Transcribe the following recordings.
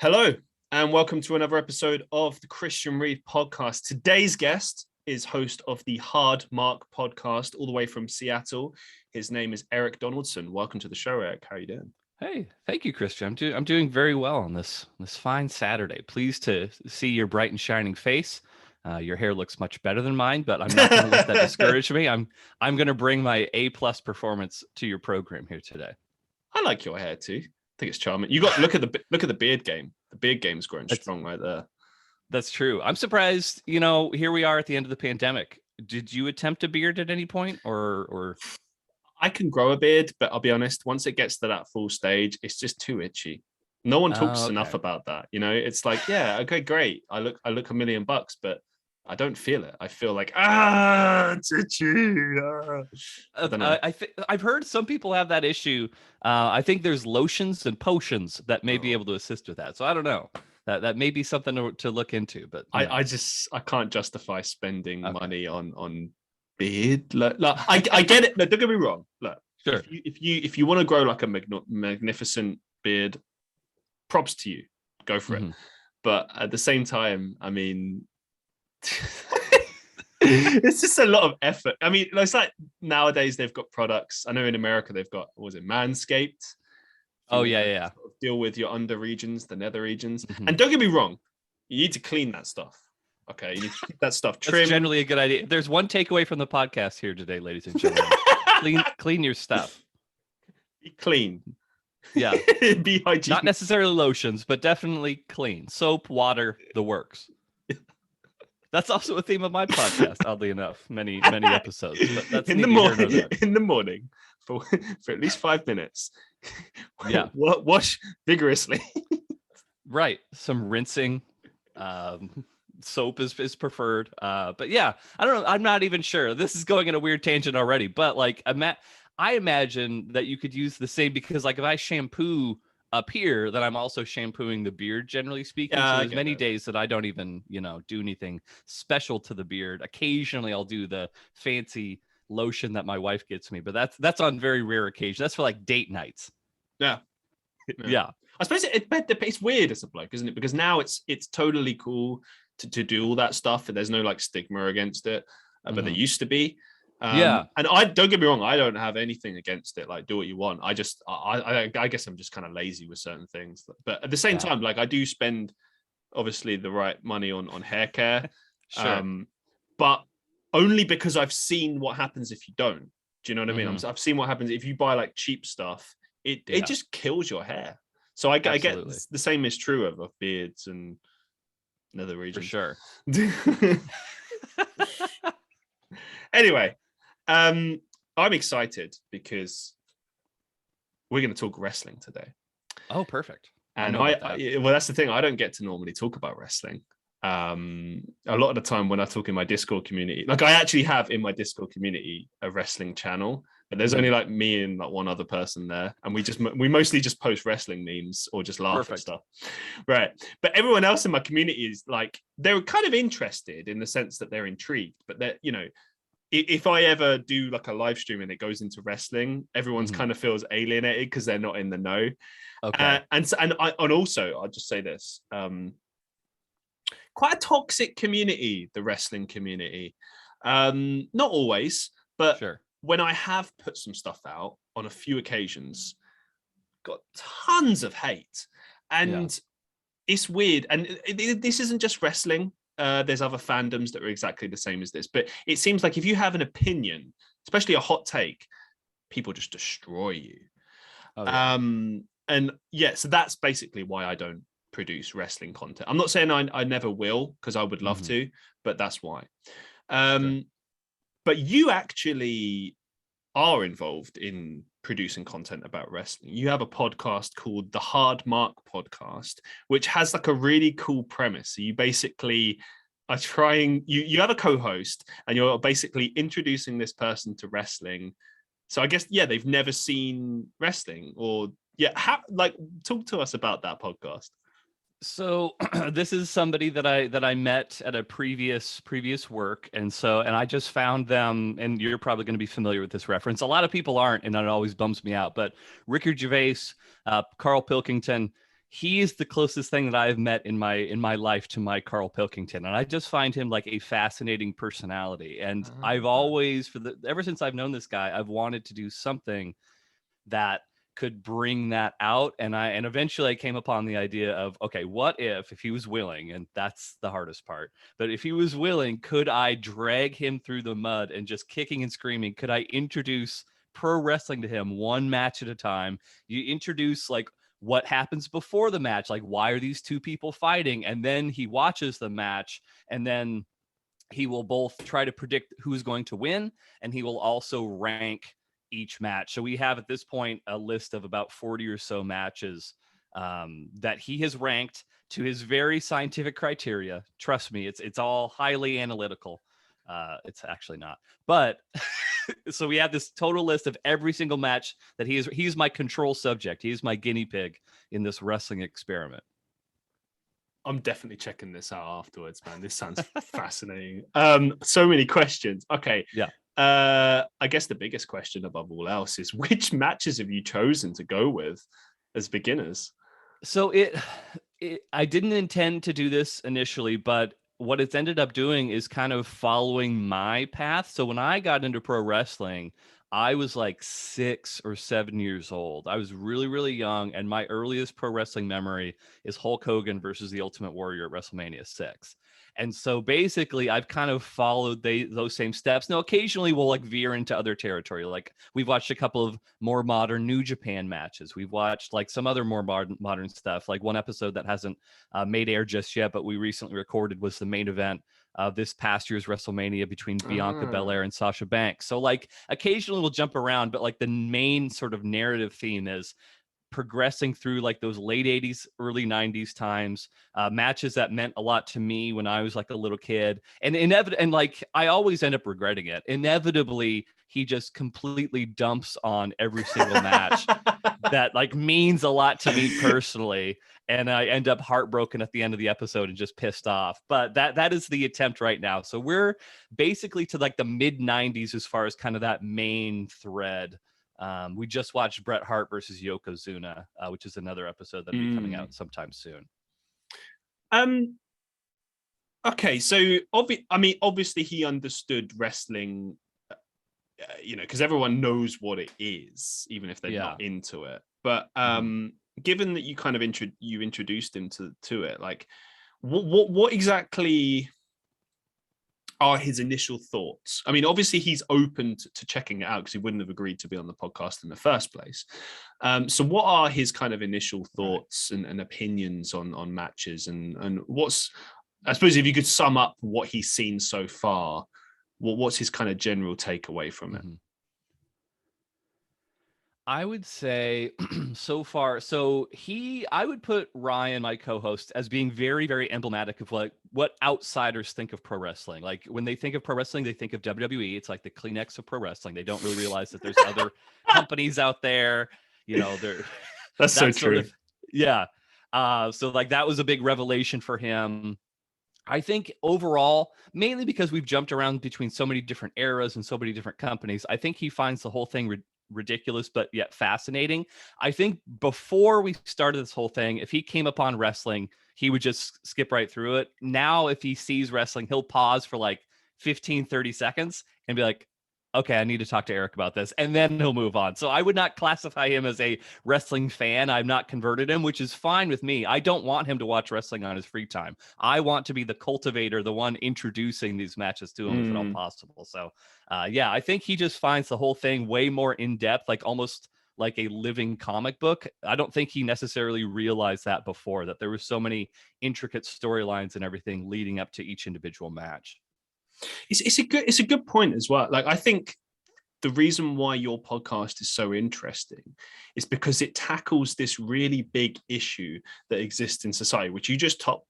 Hello, and welcome to another episode of the Christian Reeve Podcast. Today's guest is host of the Hard Mark Podcast, all the way from Seattle. His name is Erik Donaldson. Welcome to the show, Erik. How are you doing? Hey, thank you, Christian. I'm doing very well on this fine Saturday. Pleased to see your bright and shining face. Your hair looks much better than mine, but I'm not going to let that discourage me. I'm going to bring my A+ performance to your program here today. I like your hair too. I think it's charming. You got look at the beard game. The beard game's growing strong right there. That's true. I'm surprised. Here we are at the end of the pandemic. Did you attempt a beard at any point, or? I can grow a beard, but I'll be honest. Once it gets to that full stage, it's just too itchy. No one talks enough about that. It's like, yeah, okay, great. I look $1 million, but I don't feel it. I feel like it's itchy. I've heard some people have that issue. I think there's lotions and potions that may be able to assist with that. So I don't know. That may be something to look into. But I can't justify spending money on beard. Look, I get it. No, don't get me wrong. Look, sure. If you want to grow like a magnificent beard, props to you. Go for it. But at the same time, I mean. It's just a lot of effort. I mean, it's like nowadays they've got products. I know in America they've got, what was it, Manscaped? Oh yeah. Sort of deal with your under regions, the nether regions. And don't get me wrong, you need to clean that stuff. Okay, you need to keep that stuff trim. That's generally a good idea. There's one takeaway from the podcast here today, ladies and gentlemen. clean your stuff. Be clean. Yeah. Be hygienic. Not necessarily lotions, but definitely clean. Soap, water, the works. That's also a theme of my podcast, oddly enough. Many episodes. But that's in the morning for at least 5 minutes. Yeah. Wash vigorously. Right. Some rinsing. Soap is preferred. But yeah, I don't know. I'm not even sure. This is going in a weird tangent already. But like, I imagine that you could use the same, because like if I shampoo up here, that I'm also shampooing the beard, generally speaking. So there's many days that I don't even, do anything special to the beard. Occasionally I'll do the fancy lotion that my wife gets me, but that's on very rare occasion. That's for like date nights. Yeah. I suppose it's weird as a bloke, isn't it? Because now it's totally cool to do all that stuff, and there's no like stigma against it, but there used to be. And I don't get me wrong, I don't have anything against it. Like, do what you want. I guess I'm just kind of lazy with certain things. But at the same time, like I do spend obviously the right money on hair care. Sure. But only because I've seen what happens if you don't. Do you know what I mean? I've seen what happens if you buy like cheap stuff. It just kills your hair. So I get the same is true of beards and nether regions. For sure. Anyway. I'm excited because we're going to talk wrestling today. Oh, perfect. And well, that's the thing. I don't get to normally talk about wrestling. A lot of the time when I talk in my Discord community, like I actually have in my Discord community a wrestling channel, but there's only like me and like one other person there, and we mostly just post wrestling memes or just laugh at stuff, right? But everyone else in my community is like, they're kind of interested in the sense that they're intrigued, but they're, if I ever do like a live stream and it goes into wrestling, everyone's kind of feels alienated because they're not in the know. Okay. And also, I'll just say this: quite a toxic community, the wrestling community. Not always, but sure. When I have put some stuff out on a few occasions, got tons of hate, and it's weird. And this isn't just wrestling. There's other fandoms that are exactly the same as this, but it seems like if you have an opinion, especially a hot take, people just destroy you. So that's basically why I don't produce wrestling content. I'm not saying I never will, because I would love to, but that's why. But you actually are involved in producing content about wrestling. You have a podcast called the Hard Mark Podcast, which has like a really cool premise. So you basically are trying, you have a co-host and you're basically introducing this person to wrestling. So I guess, they've never seen wrestling, or talk to us about that podcast. So this is somebody that I met at a previous work. And I just found them, and you're probably going to be familiar with this reference. A lot of people aren't, and it always bums me out. But Ricky Gervais, Carl Pilkington, he is the closest thing that I've met in my life to my Carl Pilkington, and I just find him like a fascinating personality. And I've always, ever since I've known this guy, I've wanted to do something that could bring that out. And eventually I came upon the idea of, okay, what if he was willing, and that's the hardest part, but if he was willing, could I drag him through the mud and just kicking and screaming, could I introduce pro wrestling to him one match at a time? You introduce like what happens before the match, like why are these two people fighting, and then he watches the match, and then he will both try to predict who's going to win, and he will also rank each match. So we have at this point a list of about 40 or so matches that he has ranked to his very scientific criteria. Trust me, it's all highly analytical. It's actually not, but so we have this total list of every single match that he's my control subject. He's my guinea pig in this wrestling experiment. I'm definitely checking this out afterwards, man. This sounds fascinating. So many questions. Okay. Yeah. I guess the biggest question above all else is, which matches have you chosen to go with as beginners? So I didn't intend to do this initially, but what it's ended up doing is kind of following my path. So when I got into pro wrestling, I was like 6 or 7 years old. I was really, really young. And my earliest pro wrestling memory is Hulk Hogan versus the Ultimate Warrior at WrestleMania 6. And so basically I've kind of followed those same steps. Now, occasionally we'll like veer into other territory. Like we've watched a couple of more modern New Japan matches. We've watched like some other more modern stuff. Like one episode that hasn't made air just yet, but we recently recorded, was the main event of this past year's WrestleMania between Bianca Belair and Sasha Banks. So like occasionally we'll jump around, but like the main sort of narrative theme is progressing through like those late 80s, early 90s times, matches that meant a lot to me when I was like a little kid. And and like I always end up regretting it. Inevitably, he just completely dumps on every single match that like means a lot to me personally. And I end up heartbroken at the end of the episode and just pissed off. But that is the attempt right now. So we're basically to like the mid 90s as far as kind of that main thread. We just watched Bret Hart versus Yokozuna, which is another episode that'll be coming out sometime soon. Okay, so obviously he understood wrestling, because everyone knows what it is, even if they're not into it. But given that you kind of you introduced him to it, like what exactly are his initial thoughts? I mean, obviously he's open to checking it out because he wouldn't have agreed to be on the podcast in the first place. So what are his kind of initial thoughts and opinions on matches, and what's, I suppose if you could sum up what he's seen so far, what's his kind of general takeaway from it? I would say so far, I would put Ryan, my co-host, as being very, very emblematic of what outsiders think of pro wrestling. Like when they think of pro wrestling, they think of WWE. It's like the Kleenex of pro wrestling. They don't really realize that there's other companies out there. That's so true. So like that was a big revelation for him. I think overall, mainly because we've jumped around between so many different eras and so many different companies, I think he finds the whole thing ridiculous, but yet fascinating. I think before we started this whole thing, if he came upon wrestling, he would just skip right through it. Now, if he sees wrestling, he'll pause for like 15, 30 seconds and be like, okay, I need to talk to Erik about this. And then he'll move on. So I would not classify him as a wrestling fan. I've not converted him, which is fine with me. I don't want him to watch wrestling on his free time. I want to be the cultivator, the one introducing these matches to him if at all possible. So I think he just finds the whole thing way more in depth, like almost like a living comic book. I don't think he necessarily realized that before, that there were so many intricate storylines and everything leading up to each individual match. It's a good point as well. Like I think the reason why your podcast is so interesting is because it tackles this really big issue that exists in society, which you just touched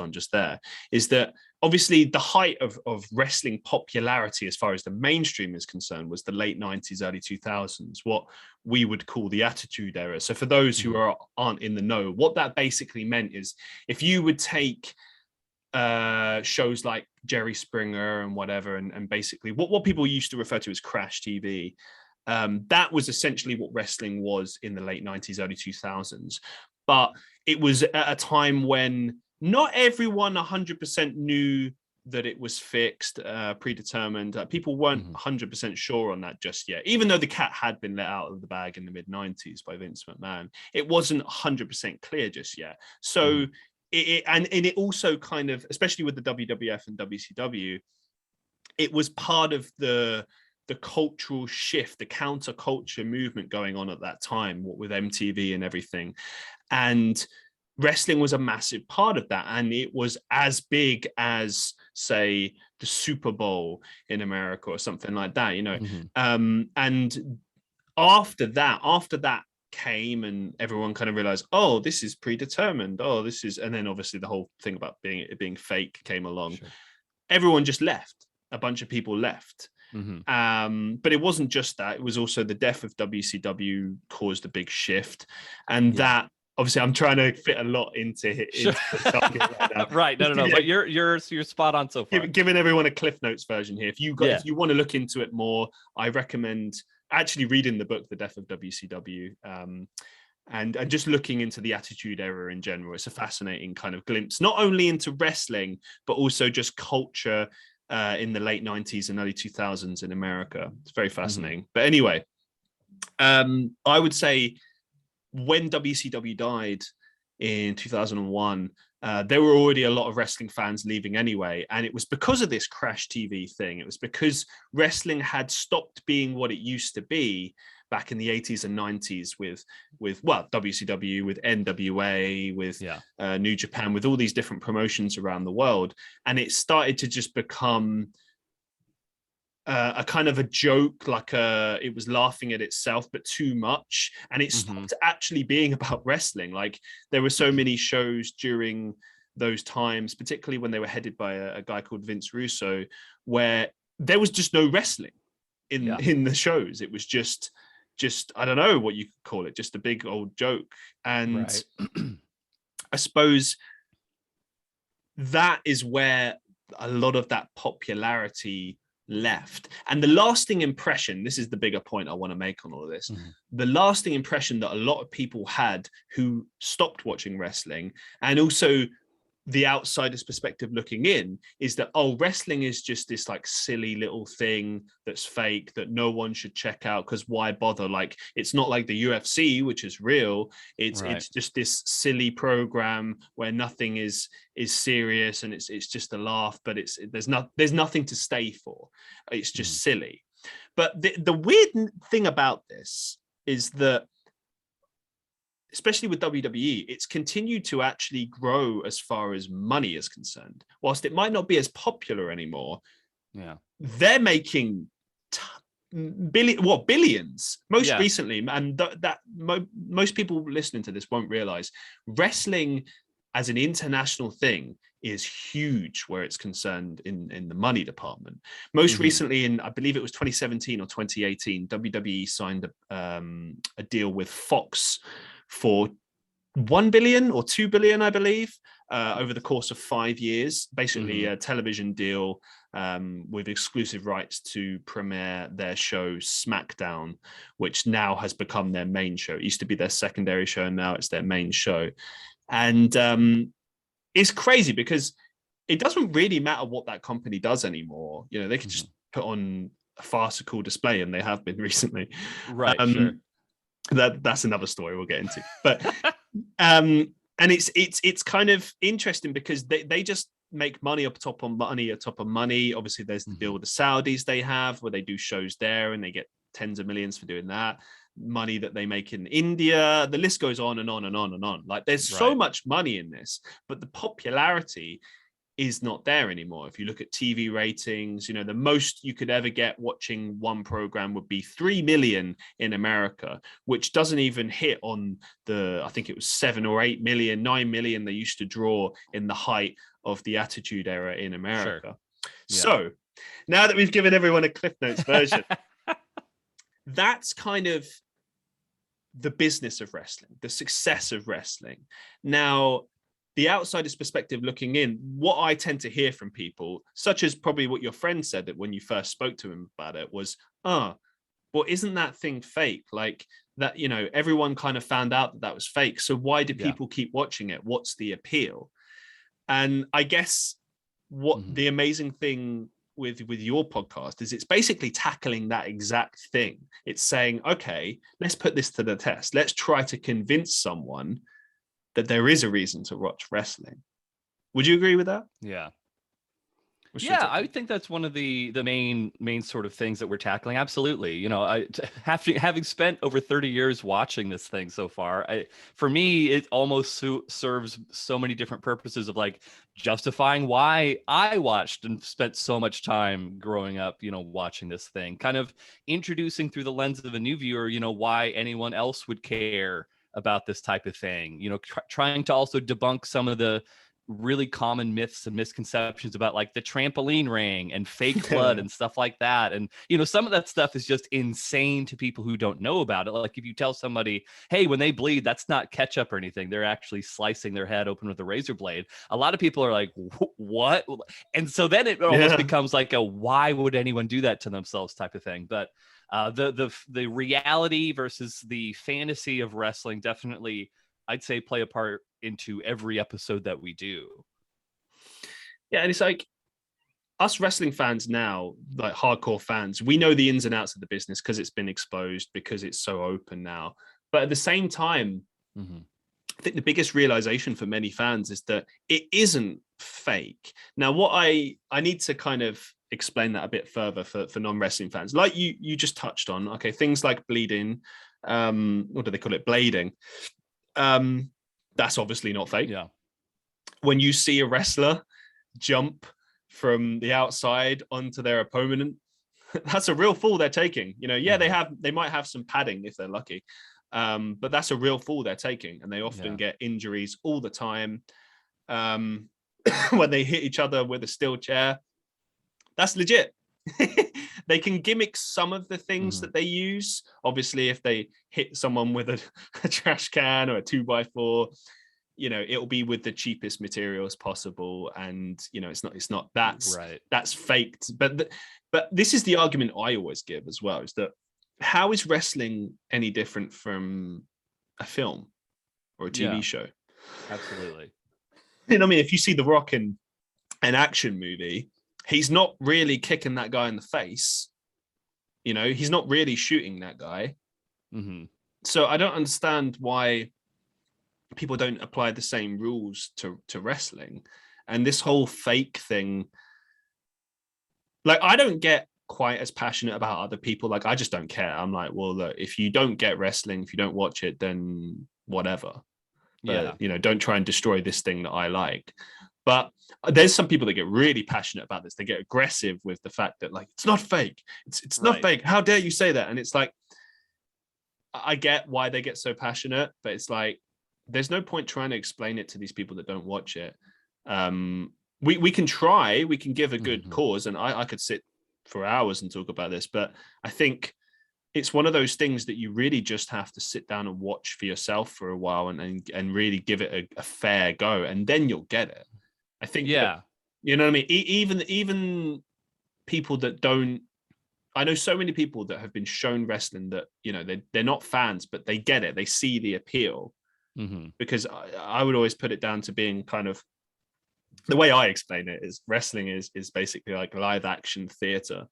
on just there, is that obviously the height of wrestling popularity as far as the mainstream is concerned was the late 90s, early 2000s, what we would call the Attitude Era. So for those who aren't in the know, what that basically meant is if you would take shows like Jerry Springer and whatever, and basically what people used to refer to as Crash TV, That was essentially what wrestling was in the late 90s, early 2000s. But it was at a time when not everyone 100% knew that it was fixed, predetermined. People weren't 100% sure on that just yet. Even though the cat had been let out of the bag in the mid-90s by Vince McMahon, it wasn't 100% clear just yet. So it also kind of, especially with the WWF and WCW, it was part of the cultural shift, the counterculture movement going on at that time, what with MTV and everything. And wrestling was a massive part of that. And it was as big as, say, the Super Bowl in America or something like that, you know. And after that came and everyone kind of realized, oh, this is predetermined. Oh, this is, and then obviously the whole thing about it being fake came along. Sure. Everyone just left. A bunch of people left. But it wasn't just that. It was also the death of WCW caused a big shift. And that, obviously, I'm trying to fit a lot into right. No. But you're spot on so far. Giving everyone a Cliff Notes version here. If you want to look into it more, I recommend actually reading the book, The Death of WCW, and just looking into the Attitude Era in general. It's a fascinating kind of glimpse, not only into wrestling, but also just culture in the late 90s and early 2000s in America. It's very fascinating. But anyway, I would say when WCW died in 2001, there were already a lot of wrestling fans leaving anyway. And it was because of this Crash TV thing. It was because wrestling had stopped being what it used to be back in the 80s and 90s with WCW, with NWA, with New Japan, with all these different promotions around the world. And it started to just become a kind of a joke, like it was laughing at itself, but too much. And it stopped actually being about wrestling. Like there were so many shows during those times, particularly when they were headed by a guy called Vince Russo, where there was just no wrestling in the shows. It was just I don't know what you could call it, just a big old joke. And I suppose that is where a lot of that popularity left. And the lasting impression, this is the bigger point I want to make on all of this, the lasting impression that a lot of people had who stopped watching wrestling, and also the outsider's perspective looking in, is that, oh, wrestling is just this like silly little thing that's fake that no one should check out, because why bother? Like, it's not like the UFC, which is real. It's just this silly program where nothing is serious, and it's just a laugh, but there's nothing to stay for. It's just silly. But the weird thing about this is that, especially with WWE, it's continued to actually grow as far as money is concerned. Whilst it might not be as popular anymore, they're making billions. Most recently, and most people listening to this won't realize, wrestling as an international thing is huge where it's concerned in the money department. Most recently, in I believe it was 2017 or 2018, WWE signed a deal with Fox for $1 billion or $2 billion, I believe, over the course of 5 years, basically a television deal with exclusive rights to premiere their show SmackDown, which now has become their main show. It used to be their secondary show, and now it's their main show. And it's crazy because it doesn't really matter what that company does anymore. You know, they can just put on a farcical display, and they have been recently. Right, sure. That's another story we'll get into. But and it's kind of interesting because they just make money up top of money. Obviously, there's the deal with the Saudis they have, where they do shows there and they get tens of millions for doing that. Money that they make in India, the list goes on and on and on and on. Like, there's so much money in this, but the popularity is not there anymore. If you look at TV ratings, you know, the most you could ever get watching one program would be 3 million in America, which doesn't even hit on I think it was 7 or 8 million, 9 million they used to draw in the height of the Attitude Era in America. Sure. So now that we've given everyone a Cliff Notes version, that's kind of the business of wrestling, the success of wrestling. Now, the outsider's perspective looking in, what I tend to hear from people, such as probably what your friend said that when you first spoke to him about it, was, well, isn't that thing fake? Like that, everyone kind of found out that was fake. So why do people keep watching it? What's the appeal? And I guess what the amazing thing with your podcast is it's basically tackling that exact thing. It's saying, okay, let's put this to the test. Let's try to convince someone that there is a reason to watch wrestling. Would you agree with that? Yeah. Yeah, I think that's one of the main sort of things that we're tackling. Absolutely. Having spent over 30 years watching this thing so far, for me, it almost serves so many different purposes of like justifying why I watched and spent so much time growing up, watching this thing, kind of introducing through the lens of a new viewer, why anyone else would care about this type of thing, trying to also debunk some of the really common myths and misconceptions about like the trampoline ring and fake blood and stuff like that. And, some of that stuff is just insane to people who don't know about it. Like if you tell somebody, hey, when they bleed, that's not ketchup or anything, they're actually slicing their head open with a razor blade. A lot of people are like, what? And so then it almost becomes like a, why would anyone do that to themselves type of thing. But the reality versus the fantasy of wrestling definitely, I'd say, play a part into every episode that we do. Yeah, and it's like us wrestling fans now, like hardcore fans, we know the ins and outs of the business because it's been exposed, because it's so open now. But at the same time, I think the biggest realization for many fans is that it isn't fake. Now, what I need to kind of explain that a bit further for non-wrestling fans, like you just touched on, okay, things like bleeding, what do they call it? Blading. That's obviously not fake. Yeah. When you see a wrestler jump from the outside onto their opponent, that's a real fall they're taking. They might have some padding if they're lucky, but that's a real fall they're taking, and they often get injuries all the time. When they hit each other with a steel chair, that's legit. They can gimmick some of the things that they use. Obviously, if they hit someone with a trash can or a 2x4, it'll be with the cheapest materials possible, and it's not that's faked. But this is the argument I always give as well: is that how is wrestling any different from a film or a TV show? Absolutely. If you see The Rock in an action movie, he's not really kicking that guy in the face. He's not really shooting that guy. So I don't understand why people don't apply the same rules to wrestling. And this whole fake thing, like, I don't get quite as passionate about other people. Like, I just don't care. I'm like, well, look, if you don't get wrestling, if you don't watch it, then whatever. But, don't try and destroy this thing that I like. But there's some people that get really passionate about this. They get aggressive with the fact that, like, it's not fake. It's not fake. How dare you say that? And it's like, I get why they get so passionate, but it's like, there's no point trying to explain it to these people that don't watch it. We can try, we can give a good cause, and I could sit for hours and talk about this, but I think it's one of those things that you really just have to sit down and watch for yourself for a while and really give it a fair go, and then you'll get it. I think, that, you know what I mean? Even people that don't, I know so many people that have been shown wrestling that, they're not fans, but they get it. They see the appeal. Because I would always put it down to being kind of, the way I explain it is wrestling is basically like live action theater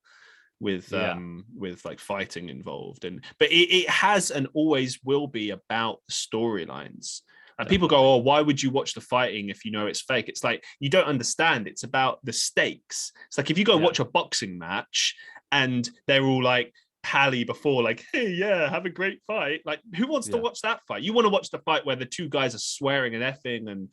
with like fighting involved. But it has and always will be about storylines. And people go, oh, why would you watch the fighting if you know it's fake? It's like, you don't understand. It's about the stakes. It's like if you go watch a boxing match and they're all like pally before, like, hey, have a great fight. Like, who wants to watch that fight? You want to watch the fight where the two guys are swearing and effing and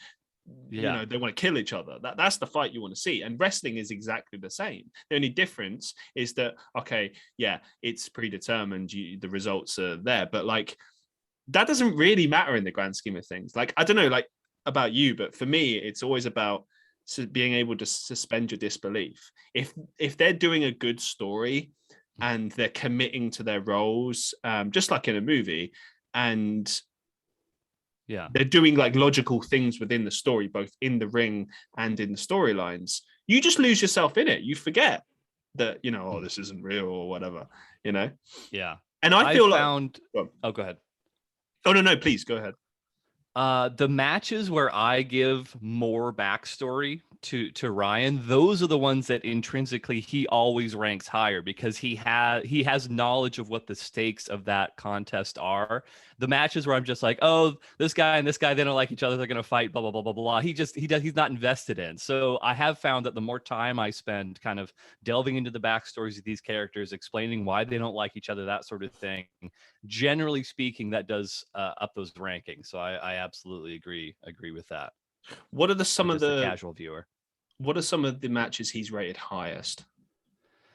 they want to kill each other. That's the fight you want to see. And wrestling is exactly the same. The only difference is that, okay, it's predetermined, the results are there, but like, that doesn't really matter in the grand scheme of things. Like, I don't know, like about you, but for me, it's always about being able to suspend your disbelief. If they're doing a good story and they're committing to their roles, just like in a movie, and they're doing like logical things within the story, both in the ring and in the storylines, you just lose yourself in it. You forget that, you know, oh, this isn't real or whatever, you know? Yeah. And I feel oh, go ahead. Oh, no, please go ahead. The matches where I give more backstory to Ryan, those are the ones that intrinsically he always ranks higher because he has knowledge of what the stakes of that contest are. The matches where I'm just like, oh, this guy and this guy, they don't like each other, they're gonna fight, blah blah blah blah blah. He's not invested in. So I have found that the more time I spend kind of delving into the backstories of these characters, explaining why they don't like each other, that sort of thing, generally speaking, that does up those rankings. So I absolutely agree with that. What are some of the casual viewer? What are some of the matches he's rated highest?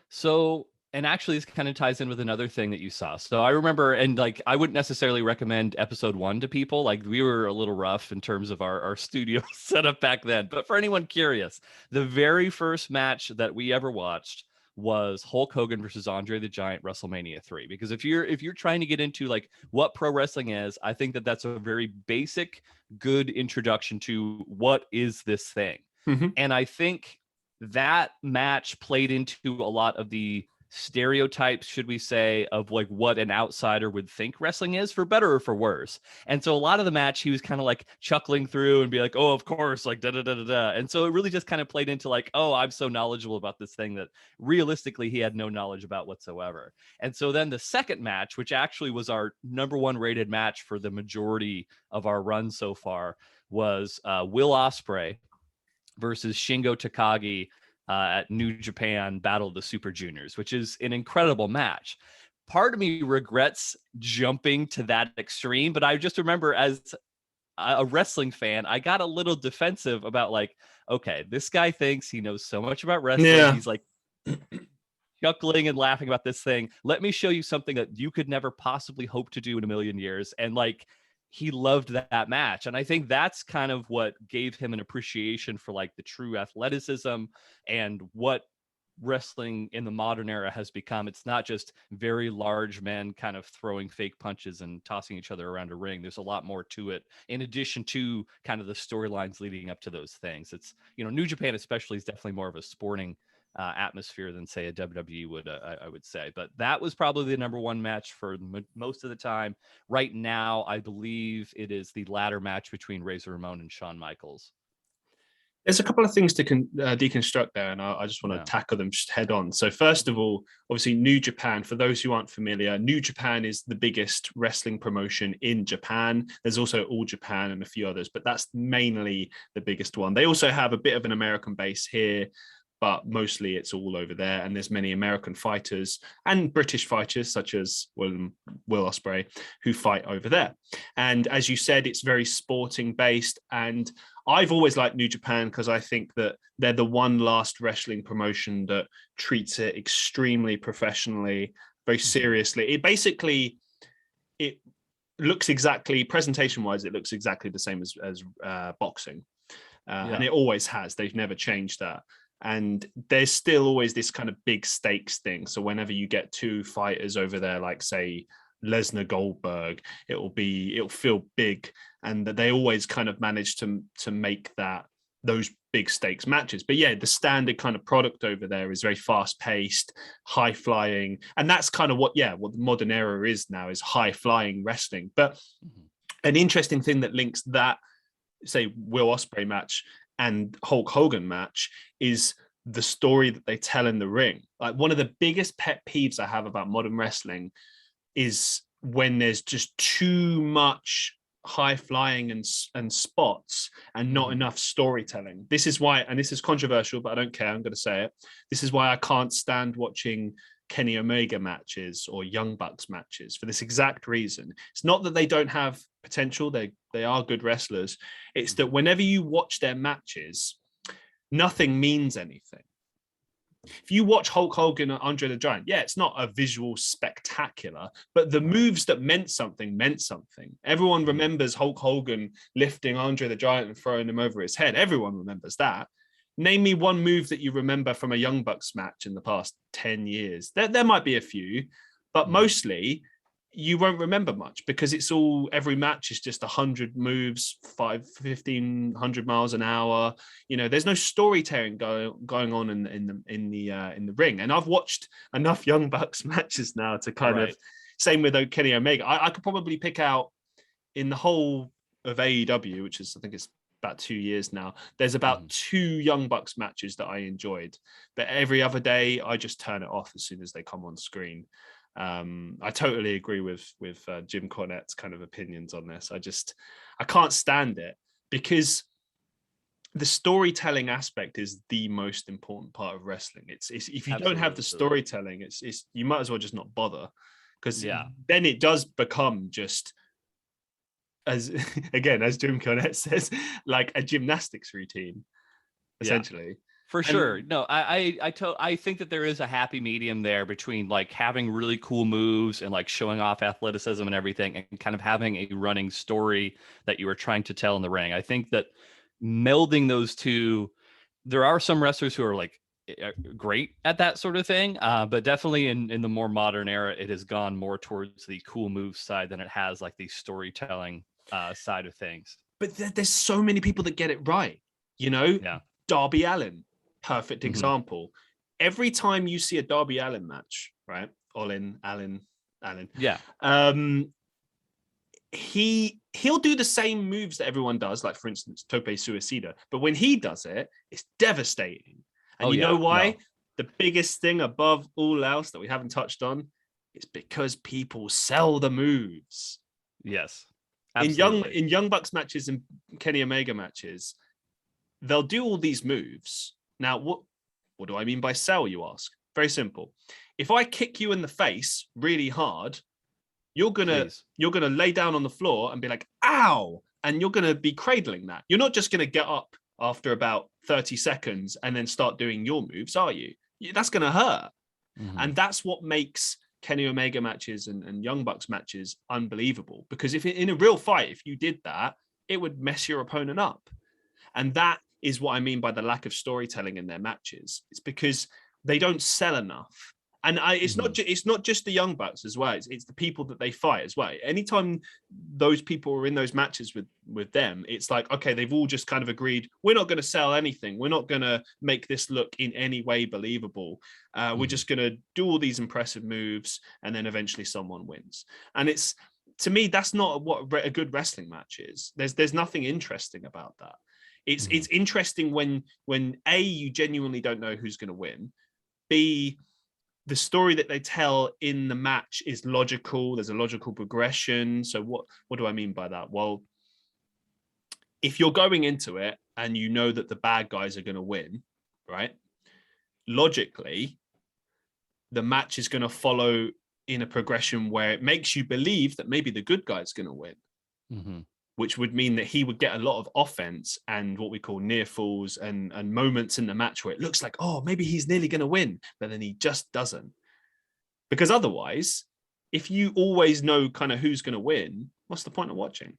So, and actually this kind of ties in with another thing that you saw. So I remember, and like, I wouldn't necessarily recommend episode 1 to people. Like, we were a little rough in terms of our studio setup back then. But for anyone curious, the very first match that we ever watched was Hulk Hogan versus Andre the Giant, WrestleMania 3. Because if you're trying to get into like what pro wrestling is, I think that's a very basic, good introduction to what is this thing. Mm-hmm. And I think that match played into a lot of the stereotypes, should we say, of like what an outsider would think wrestling is, for better or for worse. And so a lot of the match, he was kind of like chuckling through and be like, oh, of course, like da da da da da. And so it really just kind of played into like, oh, I'm so knowledgeable about this thing that realistically he had no knowledge about whatsoever. And so then the second match, which actually was our number 1 rated match for the majority of our run so far, was Will Ospreay versus Shingo Takagi at New Japan Battle of the Super Juniors, which is an incredible match. Part of me regrets jumping to that extreme, but I just remember as a wrestling fan, I got a little defensive about like, okay, this guy thinks he knows so much about wrestling. Yeah. He's like chuckling and laughing about this thing. Let me show you something that you could never possibly hope to do in a million years. And like, he loved that match. And I think that's kind of what gave him an appreciation for like the true athleticism and what wrestling in the modern era has become. It's not just very large men kind of throwing fake punches and tossing each other around a ring. There's a lot more to it, in addition to kind of the storylines leading up to those things. It's, you know, New Japan especially is definitely more of a sporting atmosphere than say a WWE would, I would say. But that was probably the number 1 match for most of the time. Right now, I believe it is the ladder match between Razor Ramon and Shawn Michaels. There's a couple of things to deconstruct there, and I just want to tackle them just head on. So first of all, obviously New Japan, for those who aren't familiar, New Japan is the biggest wrestling promotion in Japan. There's also All Japan and a few others, but that's mainly the biggest one. They also have a bit of an American base here, but mostly it's all over there. And there's many American fighters and British fighters, such as Will Ospreay, who fight over there. And as you said, it's very sporting based. And I've always liked New Japan because I think that they're the one last wrestling promotion that treats it extremely professionally, very seriously. It looks exactly, presentation-wise, it looks exactly the same as boxing. And it always has. They've never changed that. And there's still always this kind of big stakes thing. So whenever you get 2 fighters over there, like say Lesnar Goldberg, it'll feel big. And that they always kind of manage to make those big stakes matches. But yeah, the standard kind of product over there is very fast paced, high flying. And that's kind of what the modern era is now, is high flying wrestling. But an interesting thing that links that, say, Will Ospreay match and Hulk Hogan match is the story that they tell in the ring. Like, one of the biggest pet peeves I have about modern wrestling is when there's just too much high flying and spots and not enough storytelling. This is why, and this is controversial, but I don't care, I'm going to say it. This is why I can't stand watching Kenny Omega matches or Young Bucks matches, for this exact reason. It's not that they don't have potential, they are good wrestlers. It's that whenever you watch their matches, nothing means anything. If you watch Hulk Hogan and Andre the Giant, it's not a visual spectacular, but the moves that meant something. Everyone remembers Hulk Hogan lifting Andre the Giant and throwing him over his head. Everyone remembers that. Name me one move that you remember from a Young Bucks match in the past 10 years. There might be a few, but mostly you won't remember much because it's all, every match is just 100 moves, 1,500 miles an hour. You know, there's no storytelling going on in the ring. And I've watched enough Young Bucks matches now to kind of, same with Kenny Omega. I could probably pick out in the whole of AEW, which is, I think it's about 2 years now, there's about 2 Young Bucks matches that I enjoyed, but every other day I just turn it off as soon as they come on screen. I totally agree with Jim Cornette's kind of opinions on this. I can't stand it because the storytelling aspect is the most important part of wrestling. It's if you don't have the storytelling, it's you might as well just not bother, because then it does become just, as again, as Jim Cornette says, like a gymnastics routine, essentially. For sure. No, I think that there is a happy medium there between like having really cool moves and like showing off athleticism and everything, and kind of having a running story that you are trying to tell in the ring. I think that melding those two, there are some wrestlers who are like great at that sort of thing, but definitely in the more modern era, it has gone more towards the cool move side than it has like the storytelling side of things. But there's so many people that get it right, you know. Darby Allin, perfect example. Every time you see a Darby Allin match, right? Allin. He'll do the same moves that everyone does, like for instance, Tope Suicida. But when he does it, it's devastating. And know why? No. The biggest thing above all else that we haven't touched on is because people sell the moves. Yes. Absolutely. In Young Bucks matches and Kenny Omega matches, they'll do all these moves. Now, what do I mean by sell, you ask? Very simple. If I kick you in the face really hard, you're gonna lay down on the floor and be like, ow, and you're gonna be cradling that. You're not just gonna get up after about 30 seconds and then start doing your moves, are you? That's gonna hurt. And that's what makes Kenny Omega matches and Young Bucks matches unbelievable, because if in a real fight, if you did that, it would mess your opponent up. And that is what I mean by the lack of storytelling in their matches. It's because they don't sell enough. And it's not just the Young Bucks as well. It's the people that they fight as well. Anytime those people are in those matches with them, it's like, okay, they've all just kind of agreed, we're not going to sell anything. We're not going to make this look in any way believable. We're just going to do all these impressive moves, and then eventually someone wins. And it's, to me, that's not what a good wrestling match is. There's nothing interesting about that. It's interesting when A, you genuinely don't know who's going to win. B, the story that they tell in the match is logical. There's a logical progression. So what do I mean by that? Well, if you're going into it and you know that the bad guys are going to win, right? Logically, the match is going to follow in a progression where it makes you believe that maybe the good guy's going to win. Which would mean that he would get a lot of offense and what we call near falls and moments in the match where it looks like, oh, maybe he's nearly going to win, but then he just doesn't. Because otherwise, if you always know kind of who's going to win, what's the point of watching?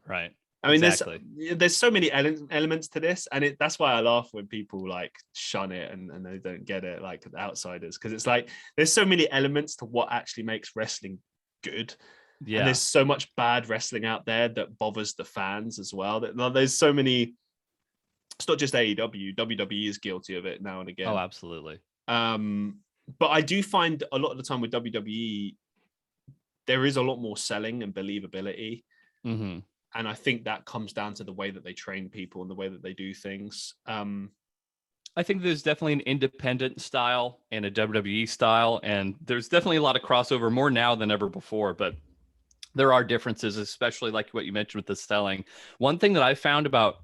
Right. I mean, there's so many elements to this, and that's why I laugh when people like shun it and they don't get it, like the outsiders, because it's like there's so many elements to what actually makes wrestling good. Yeah. And there's so much bad wrestling out there that bothers the fans as well. There's so many. It's not just AEW. WWE is guilty of it now and again. Oh, absolutely. But I do find a lot of the time with WWE, there is a lot more selling and believability. And I think that comes down to the way that they train people and the way that they do things. I think there's definitely an independent style and a WWE style, and there's definitely a lot of crossover, more now than ever before, but there are differences, especially like what you mentioned with the selling. One thing that I found about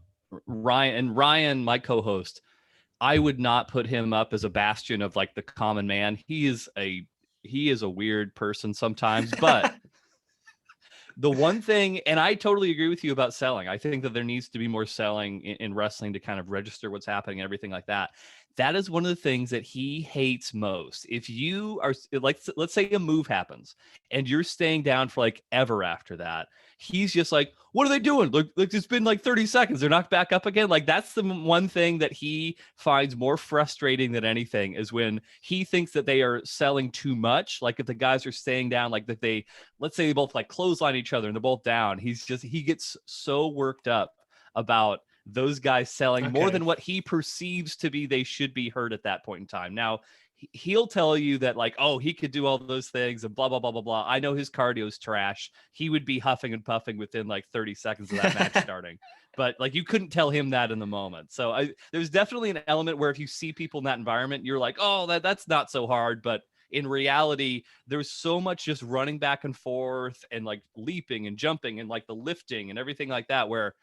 Ryan, my co-host, I would not put him up as a bastion of like the common man. He is a weird person sometimes, but the one thing, and I totally agree with you about selling. I think that there needs to be more selling in wrestling to kind of register what's happening and everything like that. that is one of the things that he hates most. If you are like, let's say a move happens and you're staying down for like ever after that, he's just like, what are they doing? Like it's been like 30 seconds. They're not back up again. Like that's the one thing that he finds more frustrating than anything is when he thinks that they are selling too much. Like if the guys are staying down, like that let's say they both like clothesline each other and they're both down. He gets so worked up about those guys selling more than what he perceives to be they should be heard at that point in time. Now, he'll tell you that like, oh, he could do all those things and blah, blah, blah, blah, blah. I know his cardio is trash. He would be huffing and puffing within like 30 seconds of that match starting. But like you couldn't tell him that in the moment. So there's definitely an element where if you see people in that environment, you're like, oh, that's not so hard. But in reality, there's so much just running back and forth and like leaping and jumping and like the lifting and everything like that where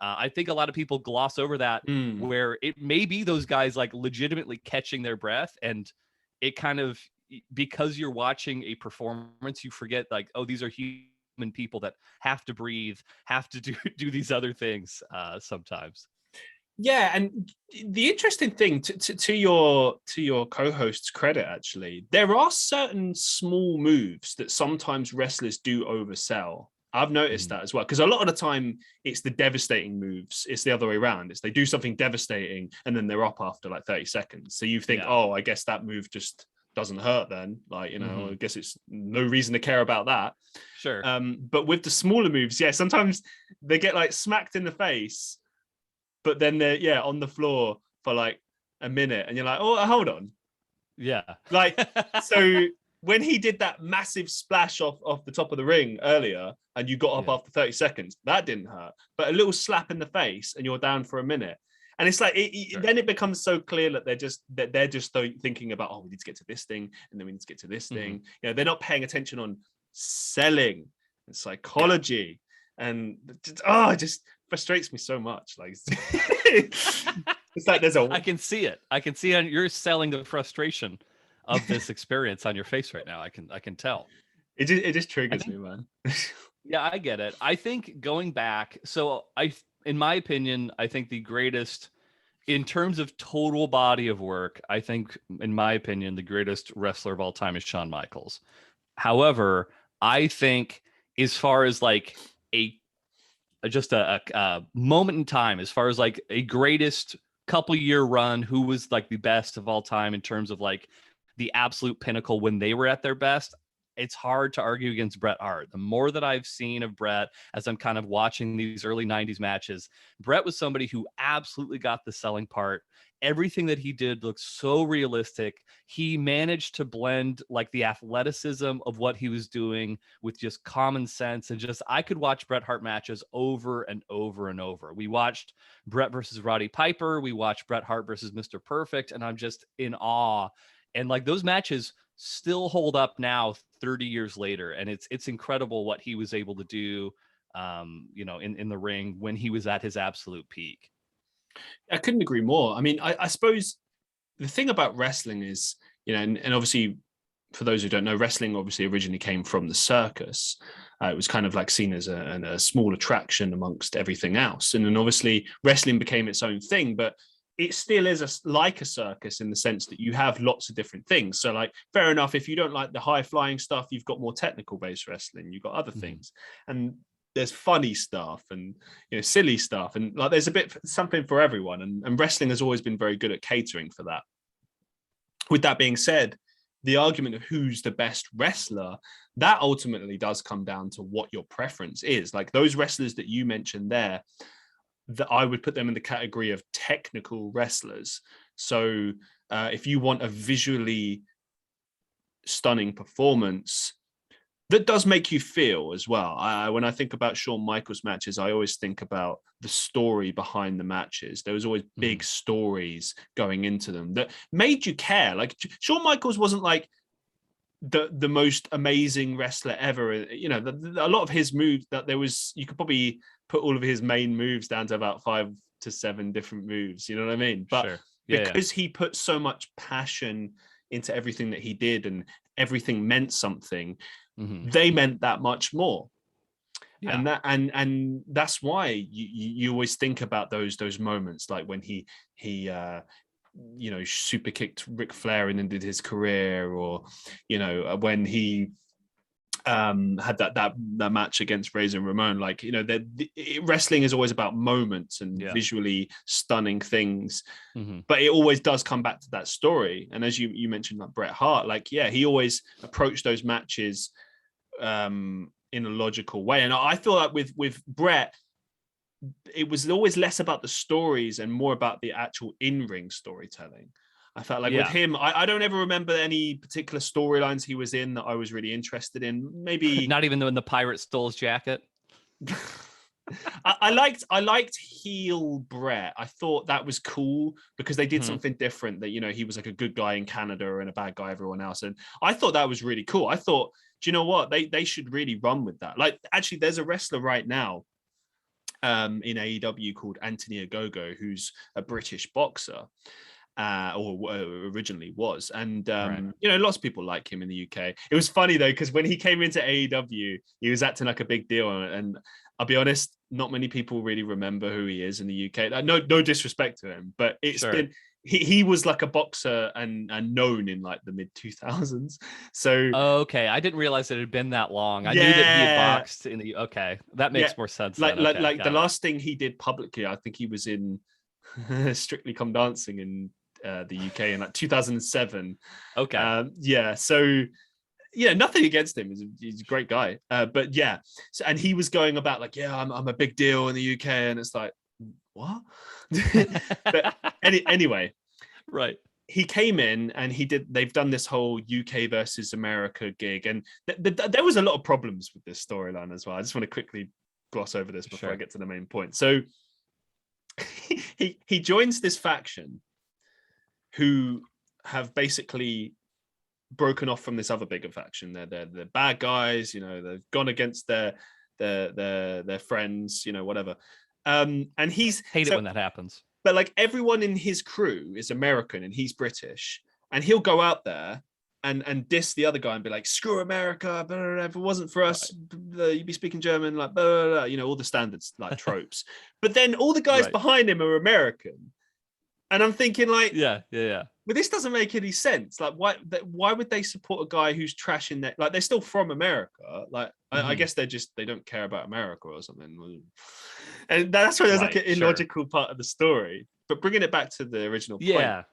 I think a lot of people gloss over that where it may be those guys like legitimately catching their breath and it kind of, because you're watching a performance, you forget like, oh, these are human people that have to breathe, have to do these other things sometimes. Yeah, and the interesting thing to your co-host's credit, actually, there are certain small moves that sometimes wrestlers do oversell. I've noticed that as well, because a lot of the time it's the devastating moves. It's the other way around. It's they do something devastating and then they're up after like 30 seconds. So you think, oh, I guess that move just doesn't hurt then. Like, you know, I guess it's no reason to care about that. Sure. But with the smaller moves, yeah, sometimes they get like smacked in the face, but then they're, on the floor for like a minute and you're like, oh, hold on. Yeah. Like, so when he did that massive splash off the top of the ring earlier and you got up after 30 seconds, that didn't hurt. But a little slap in the face and you're down for a minute. And it's like, then it becomes so clear that they're just thinking about, oh, we need to get to this thing. And then we need to get to this thing. You know, they're not paying attention on selling and psychology. And it just frustrates me so much. Like, it's like I can see it. I can see you're selling the frustration of this experience on your face right now. I can tell. It just triggers me, man. Yeah, I get it. I think going back, so in my opinion, I think the greatest in terms of total body of work, I think in my opinion, the greatest wrestler of all time is Shawn Michaels. However, I think as far as like a moment in time, as far as like a greatest couple year run, who was like the best of all time in terms of like the absolute pinnacle when they were at their best, it's hard to argue against Bret Hart. The more that I've seen of Bret as I'm kind of watching these early 90s matches, Bret was somebody who absolutely got the selling part. Everything that he did looked so realistic. He managed to blend like the athleticism of what he was doing with just common sense. And just, I could watch Bret Hart matches over and over and over. We watched Bret versus Roddy Piper. We watched Bret Hart versus Mr. Perfect. And I'm just in awe. And like those matches still hold up now 30 years later. And it's incredible what he was able to do, in the ring when he was at his absolute peak. I couldn't agree more. I mean, I suppose the thing about wrestling is, and obviously for those who don't know, wrestling obviously originally came from the circus. It was kind of like seen as a small attraction amongst everything else. And then obviously wrestling became its own thing, but it still is like a circus in the sense that you have lots of different things. So like, fair enough, if you don't like the high flying stuff, you've got more technical based wrestling, you've got other things. And there's funny stuff and silly stuff, and like there's a bit something for everyone, and wrestling has always been very good at catering for that. With that being said, the argument of who's the best wrestler, that ultimately does come down to what your preference is. Like those wrestlers that you mentioned there, that I would put them in the category of technical wrestlers. So if you want a visually stunning performance, that does make you feel as well. When I think about Shawn Michaels matches, I always think about the story behind the matches. There was always big stories going into them that made you care. Like Shawn Michaels wasn't like the most amazing wrestler ever. A lot of his moves that you could probably put all of his main moves down to about 5 to 7 different moves. You know what I mean? But sure. Because he put so much passion into everything that he did and everything meant something, they meant that much more. Yeah. And that's why you always think about those moments, like when he super kicked Ric Flair and ended his career, or when he had that match against Razor and Ramon. Like, wrestling is always about moments and visually stunning things, but it always does come back to that story. And as you mentioned, like Bret Hart, like, he always approached those matches in a logical way. And I feel like with Bret, it was always less about the stories and more about the actual in-ring storytelling. I felt like with him, I don't ever remember any particular storylines he was in that I was really interested in. Maybe not even when the pirate stole his jacket. I liked heel Bret. I thought that was cool because they did something different. That he was like a good guy in Canada and a bad guy everyone else, and I thought that was really cool. I thought, do you know what, they should really run with that. Like, actually, there's a wrestler right now in AEW called Anthony Ogogo, who's a British boxer. Or originally was, and lots of people like him in the UK. It was funny though, because when he came into AEW, he was acting like a big deal, and I'll be honest, not many people really remember who he is in the UK. No disrespect to him, but it's been he was like a boxer and known in like the mid 2000s. So okay, I didn't realize it had been that long. I knew that he had boxed in the that makes more sense. Like the last thing he did publicly, I think he was in Strictly Come Dancing in the UK in like 2007. So nothing against him. He's a great guy, but so, and he was going about like, I'm a big deal in the UK, and it's like, what? But anyway, right, he came in and they've done this whole UK versus America gig, and there was a lot of problems with this storyline as well. I just want to quickly gloss over this before I get to the main point. So he joins this faction who have basically broken off from this other bigger faction. They're bad guys, they've gone against their friends, whatever. And he's hate it when that happens. But like, everyone in his crew is American and he's British, and he'll go out there and diss the other guy and be like, screw America, blah, blah, blah, if it wasn't for us, you'd be speaking German, like blah, blah, blah, all the standards, like tropes. But then all the guys behind him are American. And I'm thinking like, but this doesn't make any sense. Like, why would they support a guy who's trashing that? Like, they're still from America. Like, I guess they don't care about America or something. And that's why there's like an illogical part of the story. But bringing it back to the original point,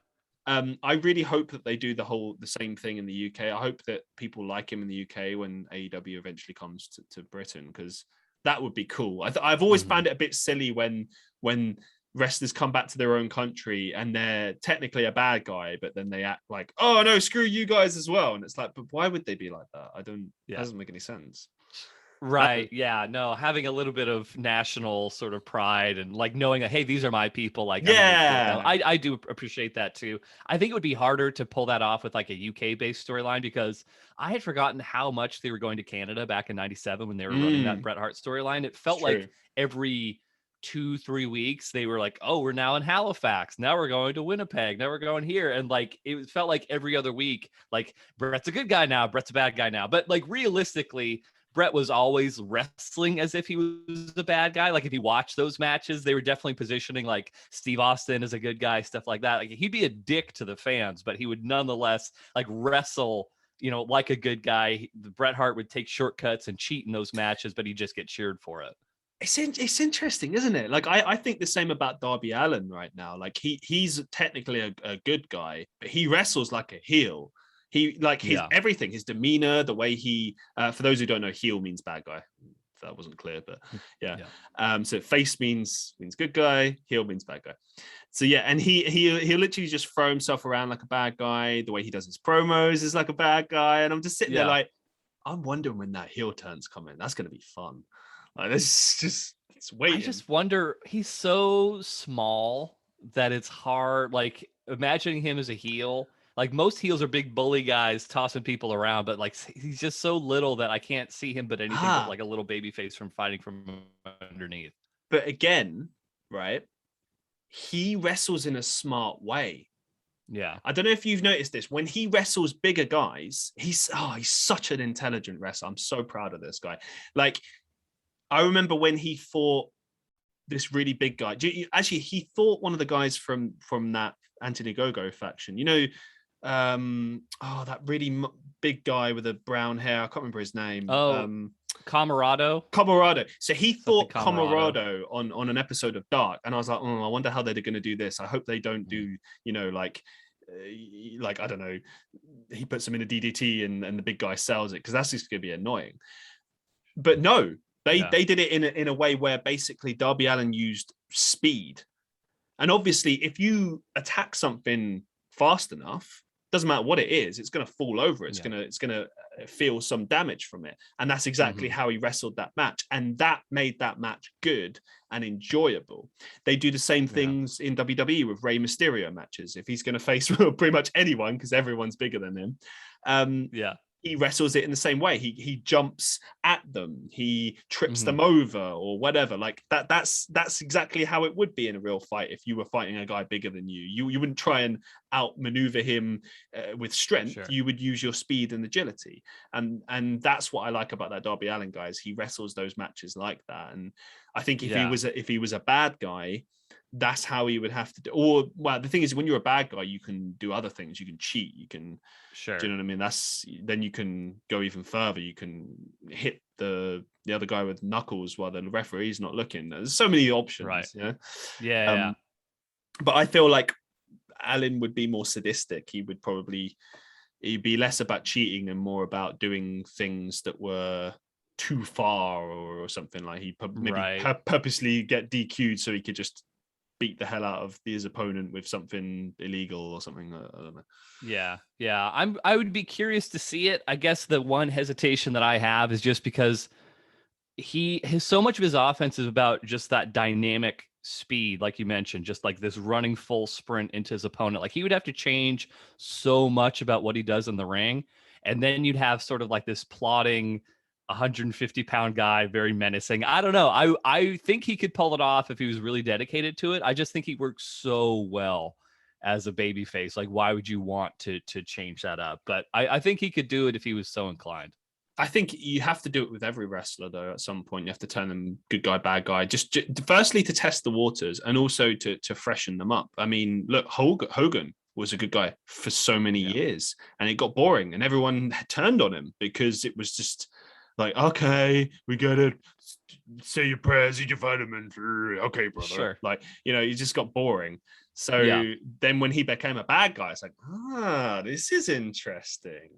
I really hope that they do the same thing in the UK. I hope that people like him in the UK when AEW eventually comes to Britain, because that would be cool. I've always found it a bit silly when wrestlers come back to their own country and they're technically a bad guy, but then they act like, oh no, screw you guys as well. And it's like, but why would they be like that? It doesn't make any sense. Right. No, having a little bit of national sort of pride and like knowing that, hey, these are my people. Like, I do appreciate that too. I think it would be harder to pull that off with like a UK based storyline, because I had forgotten how much they were going to Canada back in '97 when they were running that Bret Hart storyline. It felt like every 2-3 weeks they were like, oh, we're now in Halifax, now we're going to Winnipeg, now we're going here, and like it felt like every other week, like Bret's a good guy now, Bret's a bad guy now. But like realistically, Bret was always wrestling as if he was a bad guy. Like, if you watch those matches, they were definitely positioning like Steve Austin as a good guy, stuff like that. Like, he'd be a dick to the fans, but he would nonetheless like wrestle, like a good guy. Bret Hart would take shortcuts and cheat in those matches, but he'd just get cheered for it. It's interesting, isn't it? Like, I think the same about Darby Allin right now. Like, he's technically a good guy, but he wrestles like a heel. He like his everything, his demeanor, the way he for those who don't know, heel means bad guy. If that wasn't clear, but so face means good guy, heel means bad guy. So and he literally just throw himself around like a bad guy. The way he does his promos is like a bad guy, and I'm just sitting there like, I'm wondering when that heel turn's coming. That's going to be fun. Like, it's waiting. I just wonder, he's so small that it's hard. Like, imagining him as a heel. Like, most heels are big bully guys tossing people around, but like, he's just so little that I can't see him but anything but like a little baby face from fighting from underneath. But again, right, he wrestles in a smart way. Yeah. I don't know if you've noticed this. When he wrestles bigger guys, he's such an intelligent wrestler. I'm so proud of this guy. Like, I remember when he fought this really big guy. Actually, he thought one of the guys from that Anthony Gogo faction, that really big guy with the brown hair. I can't remember his name. Camarado. So he thought Camarado on an episode of Dark, and I was like, I wonder how they're going to do this. I hope they don't do, like I don't know, he puts him in a DDT and the big guy sells it, because that's just going to be annoying. But no, they did it in a way where basically Darby Allin used speed, and obviously if you attack something fast enough, doesn't matter what it is, it's going to fall over. It's going to feel some damage from it. And that's exactly how he wrestled that match. And that made that match good and enjoyable. They do the same things in WWE with Rey Mysterio matches. If he's going to face pretty much anyone, because everyone's bigger than him. He wrestles it in the same way. He jumps at them, he trips them over or whatever. Like that's exactly how it would be in a real fight. If you were fighting a guy bigger than you wouldn't try and outmaneuver him with strength. Sure. You would use your speed and agility, and that's what I like about that Darby Allin guy, is he wrestles those matches like that. And I think if he was a bad guy, that's how he would have to do. Or, well, the thing is, when you're a bad guy, you can do other things. You can cheat. You can, do you know what I mean? Then you can go even further. You can hit the other guy with knuckles while the referee's not looking. There's so many options. Right. Yeah. But I feel like Allin would be more sadistic. He'd be less about cheating and more about doing things that were too far or something. Like he purposely get DQ'd so he could just beat the hell out of his opponent with something illegal or something. I don't know. Yeah. I would be curious to see it. I guess the one hesitation that I have is just because so much of his offense is about just that dynamic speed, like you mentioned, just like this running full sprint into his opponent. Like he would have to change so much about what he does in the ring, and then you'd have sort of like this plodding 150-pound guy, very menacing. I don't know. I think he could pull it off if he was really dedicated to it. I just think he works so well as a baby face. Like, why would you want to change that up? But I think he could do it if he was so inclined. I think you have to do it with every wrestler, though. At some point, you have to turn them good guy, bad guy, just firstly to test the waters, and also to freshen them up. I mean, look, Hogan was a good guy for so many years, and it got boring, and everyone turned on him because it was just like, okay, we gotta say your prayers, eat your vitamins. Okay, brother. Sure. Like, it just got boring. So then when he became a bad guy, it's like, this is interesting.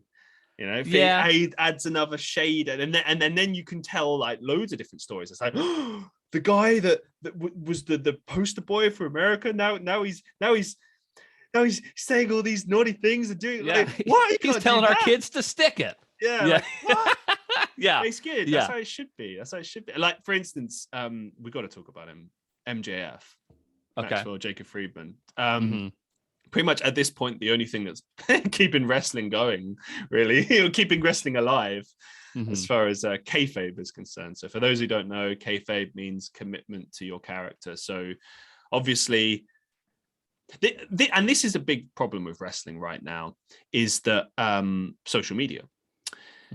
It adds another shade, and then you can tell like loads of different stories. It's like, the guy that was the poster boy for America, now he's saying all these naughty things and doing like, what? He's telling our kids to stick it. Yeah. Like, what? Yeah. It's good. That's how it should be. Like, for instance, we got to talk about him. MJF. Maxwell Jacob Friedman. Pretty much at this point, the only thing that's keeping wrestling going, really, keeping wrestling alive, as far as kayfabe is concerned. So for those who don't know, kayfabe means commitment to your character. So obviously, and this is a big problem with wrestling right now, is that social media.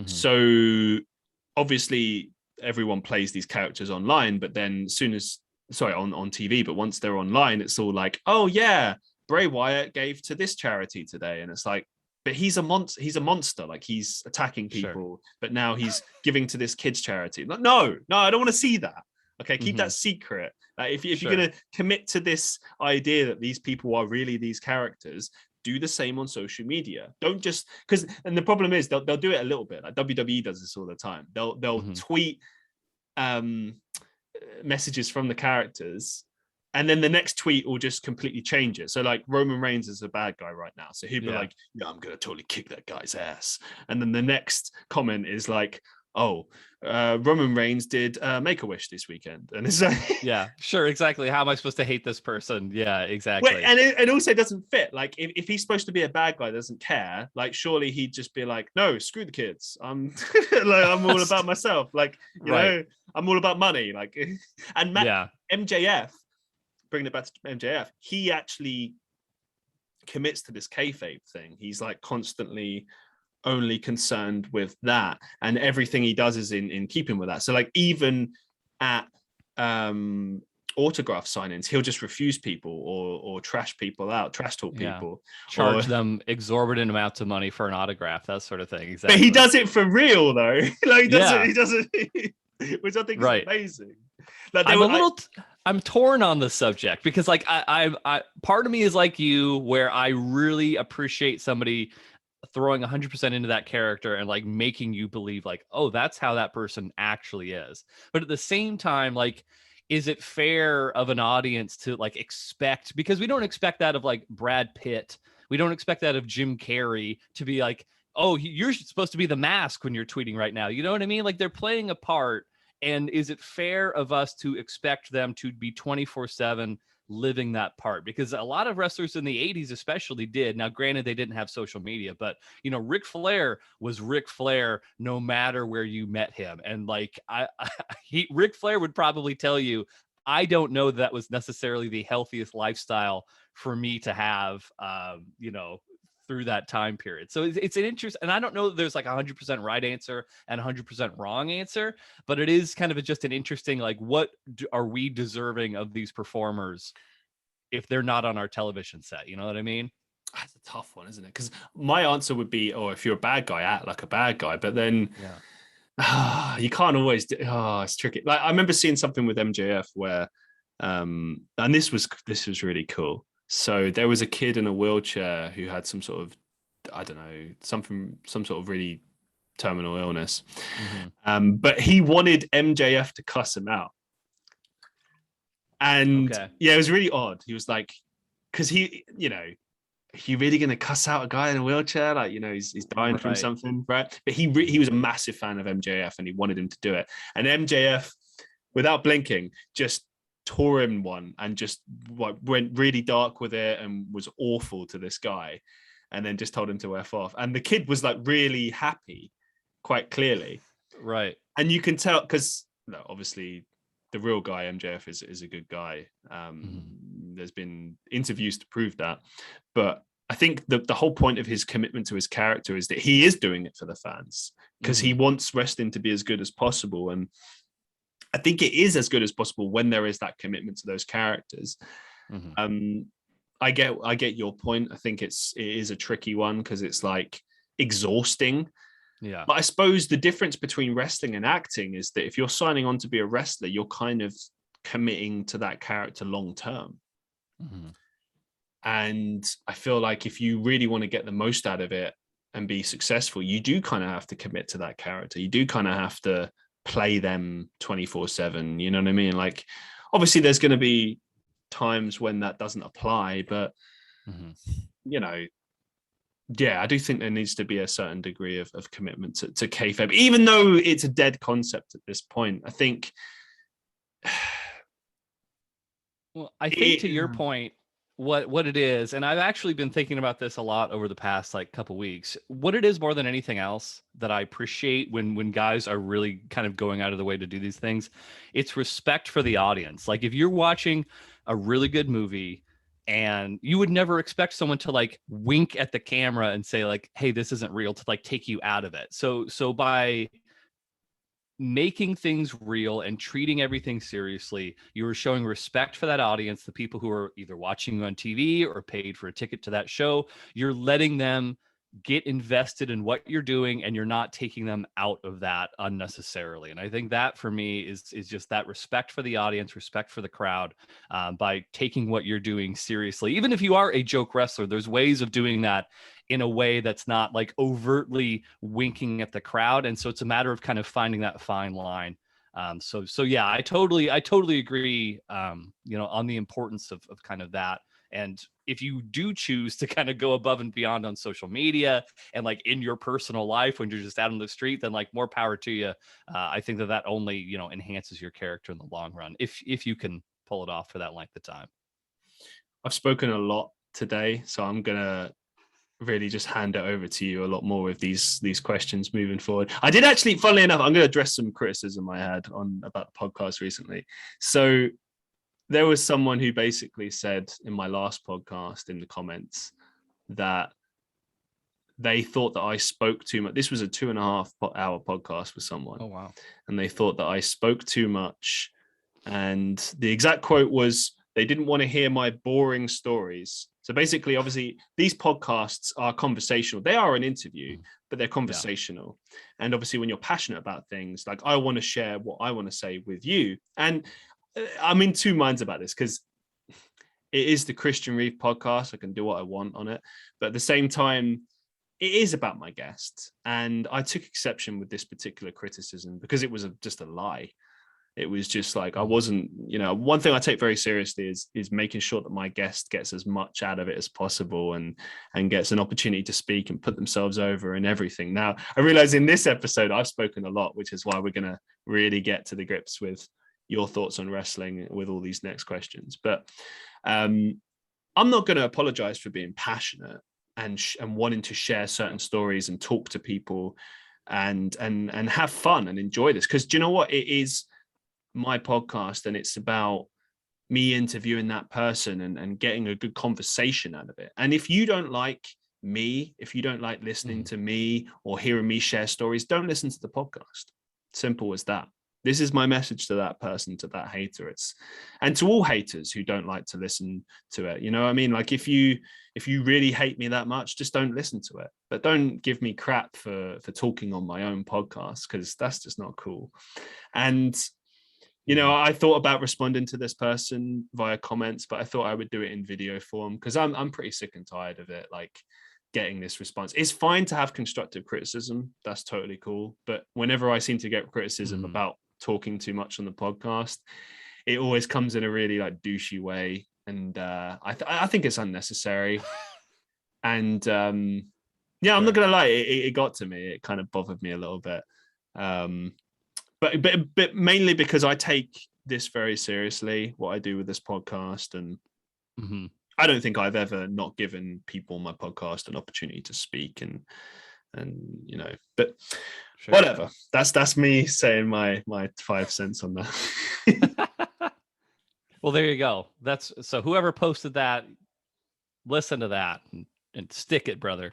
So obviously everyone plays these characters online, but then on TV, but once they're online, it's all like, oh yeah, Bray Wyatt gave to this charity today. And it's like, but he's a monster. Like, he's attacking people, but now he's giving to this kid's charity. Like, no, I don't want to see that. Okay, keep that secret. If you're going to commit to this idea that these people are really these characters, do the same on social media. Don't just and the problem is they'll do it a little bit. Like WWE does this all the time. They'll tweet messages from the characters, and then the next tweet will just completely change it. So like Roman Reigns is a bad guy right now, so he'll be like, "Yeah, I'm gonna totally kick that guy's ass," and then the next comment is like, "Oh, Roman Reigns did Make-A-Wish this weekend," and it's like, yeah, sure, exactly. How am I supposed to hate this person? Yeah, exactly. Well, and it also doesn't fit. Like, if he's supposed to be a bad guy, doesn't care. Like, surely he'd just be like, "No, screw the kids. I'm I'm all about myself. Like, you know, I'm all about money." Like, and MJF, bringing it back to MJF, he actually commits to this kayfabe thing. He's like constantly only concerned with that, and everything he does is in keeping with that. So like, even at autograph signings, he'll just refuse people or trash people out, trash talk Yeah. people, Charge them exorbitant amounts of money for an autograph, that sort of thing. Exactly. But he does it for real though. Like he doesn't, which I think is amazing. Like I'm torn on the subject because like I part of me is like you, where I really appreciate somebody throwing 100% into that character and like making you believe like, oh, that's how that person actually is. But at the same time, like, is it fair of an audience to like expect, because we don't expect that of like Brad Pitt, we don't expect that of Jim Carrey to be like, oh, you're supposed to be the mask when you're tweeting right now, you know what I mean? Like, they're playing a part. And is it fair of us to expect them to be 24/7 living that part? Because a lot of wrestlers in the 80s especially did. Now, granted, they didn't have social media, but, you know, Ric Flair was Ric Flair no matter where you met him. And like, Ric Flair would probably tell you, I don't know that was necessarily the healthiest lifestyle for me to have, you know, through that time period. So it's an interest, and I don't know that there's like 100% right answer and 100% wrong answer, but it is kind of just an interesting, like, what are we deserving of these performers if they're not on our television set? You know what I mean? That's a tough one, isn't it? Because my answer would be, oh, if you're a bad guy, act like a bad guy. But then you can't always it's tricky. Like, I remember seeing something with MJF where, and this was really cool. So there was a kid in a wheelchair who had some sort of, I don't know, some sort of really terminal illness. But he wanted MJF to cuss him out. And it was really odd. He was like, because he, you know, you really going to cuss out a guy in a wheelchair? Like, you know, he's dying from something, right? But he was a massive fan of MJF and he wanted him to do it. And MJF, without blinking, just tore him one and just went really dark with it and was awful to this guy, and then just told him to F off. And the kid was like really happy, quite clearly. Right. And you can tell, because obviously the real guy, MJF, is a good guy. There's been interviews to prove that. But I think the whole point of his commitment to his character is that he is doing it for the fans, because he wants wrestling to be as good as possible. And I think it is as good as possible when there is that commitment to those characters. I get your point. I think it is a tricky one because it's like exhausting. Yeah. But I suppose the difference between wrestling and acting is that if you're signing on to be a wrestler, you're kind of committing to that character long term. And I feel like if you really want to get the most out of it and be successful, you do kind of have to commit to that character. You do kind of have to play them 24/7. You know what I mean? Like, obviously there's going to be times when that doesn't apply, but you know, yeah, I do think there needs to be a certain degree of commitment to kayfabe, even though it's a dead concept at this point. I think. Well, I think to your point, what it is, and I've actually been thinking about this a lot over the past like couple weeks, what it is more than anything else that I appreciate when guys are really kind of going out of the way to do these things, it's respect for the audience. Like, if you're watching a really good movie and you would never expect someone to like wink at the camera and say like, hey, this isn't real, to like take you out of it. So by making things real and treating everything seriously, you are showing respect for that audience, the people who are either watching you on TV or paid for a ticket to that show. You're letting them get invested in what you're doing, and you're not taking them out of that unnecessarily. And I think that for me is just that respect for the audience, respect for the crowd, by taking what you're doing seriously. Even if you are a joke wrestler, there's ways of doing that in a way that's not like overtly winking at the crowd. And so it's a matter of kind of finding that fine line. So yeah, I totally agree, you know, on the importance of kind of that. And if you do choose to kind of go above and beyond on social media and like in your personal life when you're just out on the street, then like more power to you. I think that only, you know, enhances your character in the long run, if you can pull it off for that length of time. I've spoken a lot today, so I'm gonna really just hand it over to you a lot more with these questions moving forward. I did actually, funnily enough, I'm going to address some criticism I had about the podcast recently. So there was someone who basically said in my last podcast in the comments that they thought that I spoke too much. This was a 2.5 hour podcast with someone. Oh, wow. And they thought that I spoke too much And the exact quote was, they didn't want to hear my boring stories. So basically, obviously, these podcasts are conversational. They are an interview, but they're conversational. Yeah. And obviously, when you're passionate about things, like I want to share what I want to say with you. And I'm in two minds about this because it is the Christian Reeve podcast. I can do what I want on it. But at the same time, it is about my guests. And I took exception with this particular criticism because it was just a lie. It was just like, I wasn't, one thing I take very seriously is making sure that my guest gets as much out of it as possible and gets an opportunity to speak and put themselves over and everything. Now, I realize in this episode, I've spoken a lot, which is why we're going to really get to the grips with your thoughts on wrestling with all these next questions. But I'm not going to apologize for being passionate and wanting to share certain stories and talk to people and have fun and enjoy this. Because do you know what? It is my podcast and it's about me interviewing that person and getting a good conversation out of it. And if you don't like me, if you don't like listening to me or hearing me share stories, don't listen to the podcast. Simple as that. This is my message to that person, to that hater. And to all haters who don't like to listen to it. You know what I mean? Like if you really hate me that much, just don't listen to it. But don't give me crap for talking on my own podcast, because that's just not cool. And I thought about responding to this person via comments, but I thought I would do it in video form because I'm pretty sick and tired of it. Like getting this response. It's fine to have constructive criticism. That's totally cool. But whenever I seem to get criticism about talking too much on the podcast, it always comes in a really like douchey way. And I think it's unnecessary. And I'm not going to lie, it got to me. It kind of bothered me a little bit. But mainly because I take this very seriously, what I do with this podcast. And I don't think I've ever not given people on my podcast an opportunity to speak and but whatever. That's me saying my 5 cents on that. Well, there you go. So whoever posted that, listen to that and stick it, brother.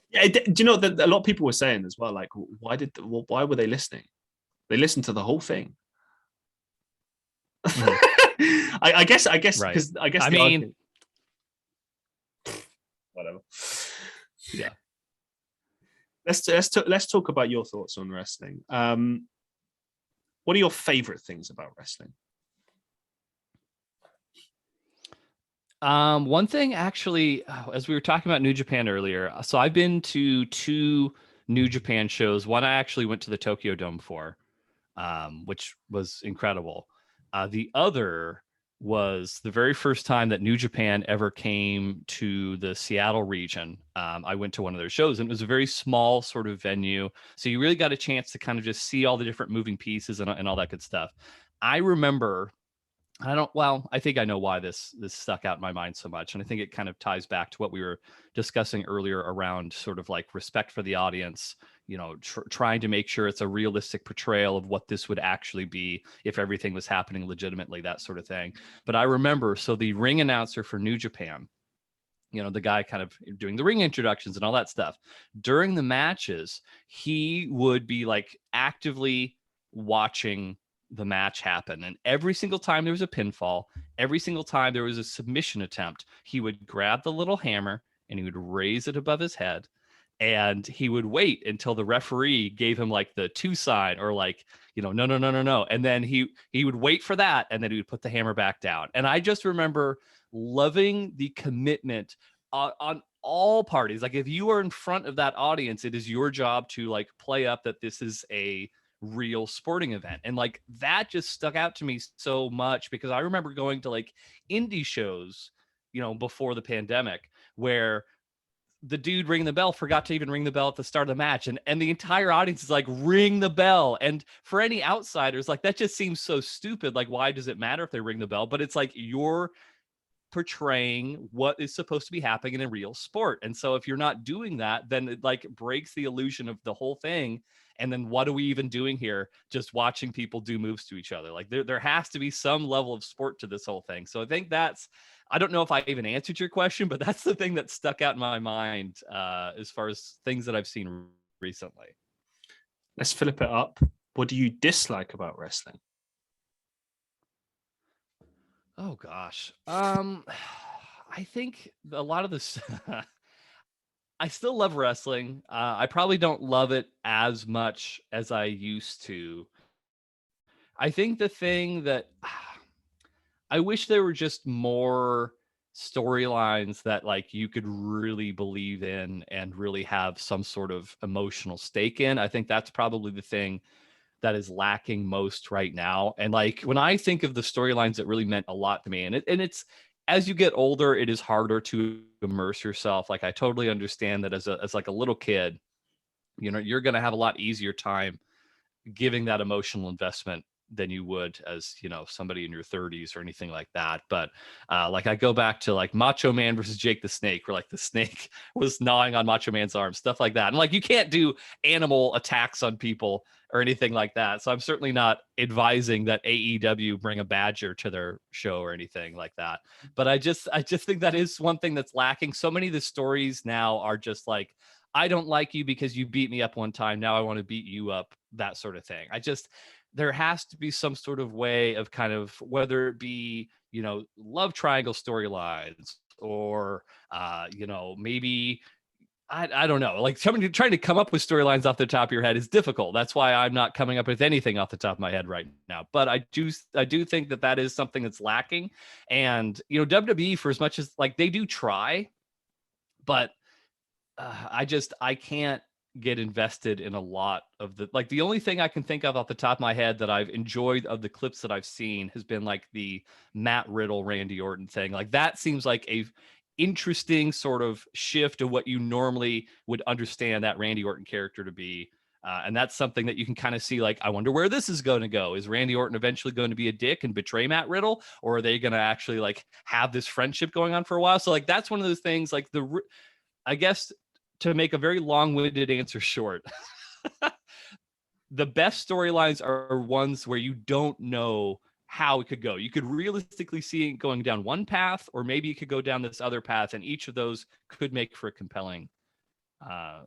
Yeah, do you know that a lot of people were saying as well, like, why were they listening? They listened to the whole thing. I guess because right. whatever. Yeah. Let's talk about your thoughts on wrestling. What are your favorite things about wrestling? One thing actually, as we were talking about New Japan earlier, so I've been to 2 New Japan shows. One I actually went to the Tokyo Dome for, which was incredible. The other was the very first time that New Japan ever came to the Seattle region. I went to one of their shows, and it was a very small sort of venue. So you really got a chance to kind of just see all the different moving pieces and all that good stuff. I remember, I think I know why this stuck out in my mind so much. And I think it kind of ties back to what we were discussing earlier around sort of like respect for the audience, trying to make sure it's a realistic portrayal of what this would actually be if everything was happening legitimately, that sort of thing. But I remember, so the ring announcer for New Japan, the guy kind of doing the ring introductions and all that stuff, during the matches, he would be like actively watching the match happen. And every single time there was a pinfall, every single time there was a submission attempt, he would grab the little hammer and he would raise it above his head. And he would wait until the referee gave him like the 2 sign or like, no. And then he would wait for that. And then he would put the hammer back down. And I just remember loving the commitment on all parties. Like if you are in front of that audience, it is your job to like play up that this is a real sporting event. And like that just stuck out to me so much because I remember going to like indie shows, before the pandemic, where the dude ringing the bell forgot to even ring the bell at the start of the match, and the entire audience is like, ring the bell. And for any outsiders, like that just seems so stupid. Like, why does it matter if they ring the bell? But it's like you're portraying what is supposed to be happening in a real sport. And so if you're not doing that, then it like breaks the illusion of the whole thing. And then what are we even doing here? Just watching people do moves to each other. Like there has to be some level of sport to this whole thing. So I think I don't know if I even answered your question, but that's the thing that stuck out in my mind as far as things that I've seen recently. Let's flip it up. What do you dislike about wrestling? Oh gosh. I think a lot of this I still love wrestling. I probably don't love it as much as I used to. I think the thing that I wish there were just more storylines that like you could really believe in and really have some sort of emotional stake in. I think that's probably the thing that is lacking most right now. And like when I think of the storylines that really meant a lot to me, and it's as you get older, it is harder to immerse yourself. Like I totally understand that as like a little kid, you know, you're gonna have a lot easier time giving that emotional investment than you would as, you know, somebody in your 30s or anything like that. But like I go back to like Macho Man versus Jake the Snake, where like the snake was gnawing on Macho Man's arm, stuff like that. And like you can't do animal attacks on people or anything like that. So I'm certainly not advising that AEW bring a badger to their show or anything like that. But I just think that is one thing that's lacking. So many of the stories now are just like, I don't like you because you beat me up one time. Now I want to beat you up, that sort of thing. There has to be some sort of way of kind of, whether it be, you know, love triangle storylines or, you know, maybe, I don't know, like somebody trying to come up with storylines off the top of your head is difficult. That's why I'm not coming up with anything off the top of my head right now. But I do think that that is something that's lacking. And, you know, WWE, for as much as like they do try, but I can't get invested in a lot of the only thing I can think of off the top of my head that I've enjoyed of the clips that I've seen has been like the Matt Riddle Randy Orton thing. Like that seems like a interesting sort of shift of what you normally would understand that Randy Orton character to be. And that's something that you can kind of see, like, I wonder where this is going to go. Is Randy Orton eventually going to be a dick and betray Matt Riddle? Or are they going to actually like have this friendship going on for a while? So like, that's one of those things, like I guess, to make a very long-winded answer short, the best storylines are ones where you don't know how it could go. You could realistically see it going down one path, or maybe it could go down this other path, and each of those could make for a compelling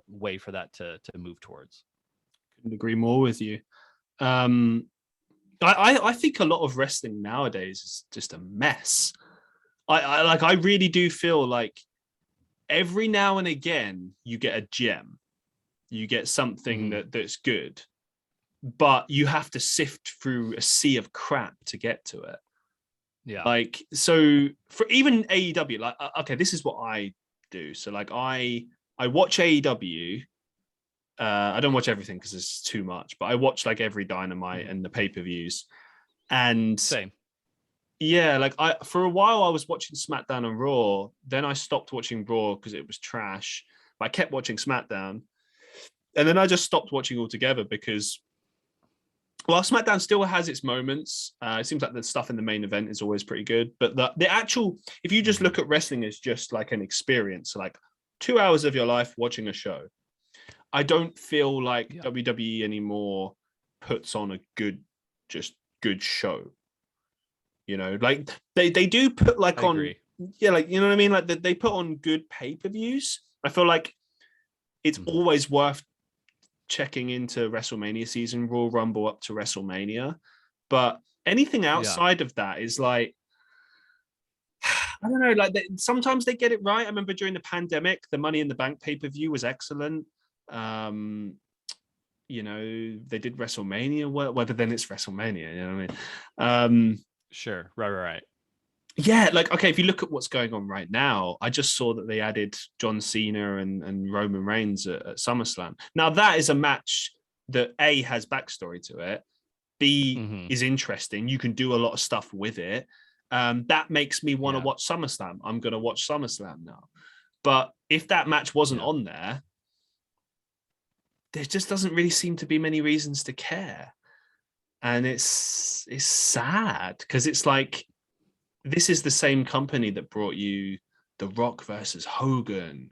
way for that to move towards. Couldn't agree more with you. I think a lot of wrestling nowadays is just a mess. I really do feel like every now and again you get a gem, you get something that's good, but you have to sift through a sea of crap to get to it. Yeah. Like, so for even AEW, like, okay, this is what I do. So like I watch AEW. I don't watch everything because it's too much, but I watch like every Dynamite and the pay-per-views. And same. Yeah, like for a while I was watching SmackDown and Raw. Then I stopped watching Raw because it was trash. But I kept watching SmackDown, and then I just stopped watching altogether because, well, SmackDown still has its moments. It seems like the stuff in the main event is always pretty good. But the actual, if you just look at wrestling as just like an experience, like 2 hours of your life watching a show, I don't feel like WWE anymore puts on a good show. You know, like they do put like on, yeah, like, you know what I mean? Like they put on good pay-per-views. I feel like it's always worth checking into WrestleMania season, Royal Rumble up to WrestleMania. But anything outside of that is like, I don't know, like sometimes they get it right. I remember during the pandemic, the Money in the Bank pay-per-view was excellent. You know, they did WrestleMania, whether then it's WrestleMania, you know what I mean? Sure. Right. Yeah, like, okay, if you look at what's going on right now, I just saw that they added John Cena and Roman Reigns at SummerSlam. Now, that is a match that A, has backstory to it, B, is interesting. You can do a lot of stuff with it. That makes me want to watch SummerSlam. I'm going to watch SummerSlam now. But if that match wasn't on there, there just doesn't really seem to be many reasons to care. And it's sad because it's like, this is the same company that brought you The Rock versus Hogan,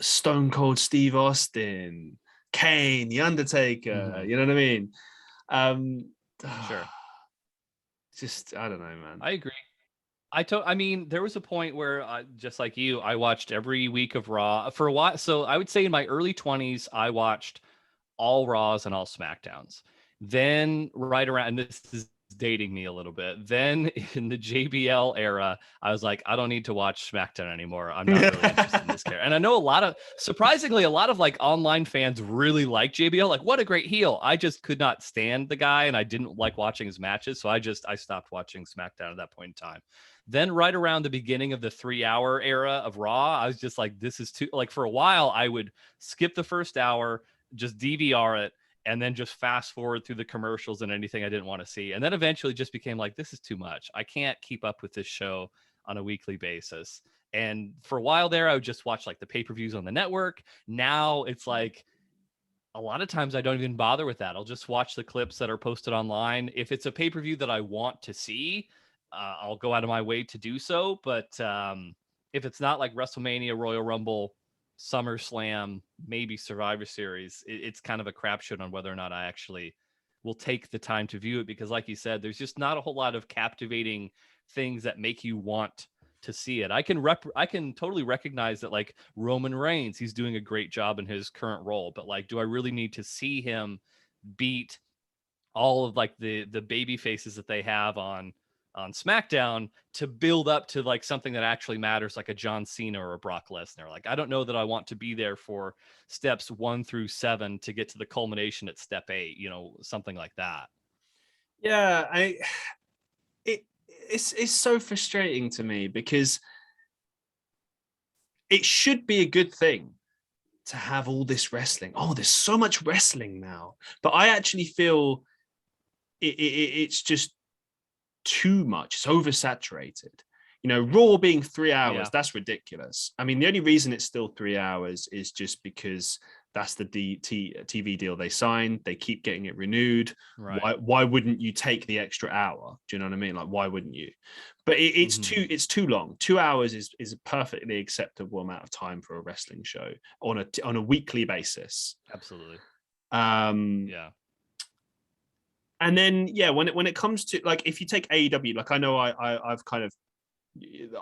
Stone Cold Steve Austin, Kane, The Undertaker. You know what I mean? Sure. Just, I don't know, man. I agree. I mean, there was a point where, just like you, I watched every week of Raw for a while. So I would say in my early 20s, I watched all Raws and all SmackDowns. Then right around, and this is dating me a little bit. Then in the JBL era, I was like, I don't need to watch SmackDown anymore. I'm not really interested in this character. And I know surprisingly, a lot of like online fans really like JBL. Like, what a great heel. I just could not stand the guy, and I didn't like watching his matches. So I stopped watching SmackDown at that point in time. Then right around the beginning of the 3-hour era of Raw, I was just like, this is too, like, for a while, I would skip the first hour, just DVR it, and then just fast forward through the commercials and anything I didn't want to see. And then eventually just became like, this is too much. I can't keep up with this show on a weekly basis. And for a while there, I would just watch like the pay-per-views on the network. Now it's like, a lot of times I don't even bother with that. I'll just watch the clips that are posted online. If it's a pay-per-view that I want to see, I'll go out of my way to do so. But if it's not like WrestleMania, Royal Rumble, SummerSlam, maybe Survivor Series, it's kind of a crapshoot on whether or not I actually will take the time to view it, because like you said, there's just not a whole lot of captivating things that make you want to see it. I can totally recognize that, like Roman Reigns, he's doing a great job in his current role, but like, do I really need to see him beat all of like the baby faces that they have on SmackDown to build up to like something that actually matters, like a John Cena or a Brock Lesnar? Like, I don't know that I want to be there for steps 1 through 7 to get to the culmination at step 8, something like that. Yeah, it's so frustrating to me, because it should be a good thing to have all this wrestling. Oh, there's so much wrestling now. But I actually feel it's just too much. It's oversaturated. Raw being 3 hours, that's ridiculous. I mean, the only reason it's still 3 hours is just because that's the TV deal they signed. They keep getting it renewed. Right. Why wouldn't you take the extra hour? Do you know what I mean? Like, why wouldn't you? But it's too long. 2 hours is a perfectly acceptable amount of time for a wrestling show on a weekly basis. Absolutely. Yeah. And then, when it comes to, like, if you take AEW, like, I know I've kind of,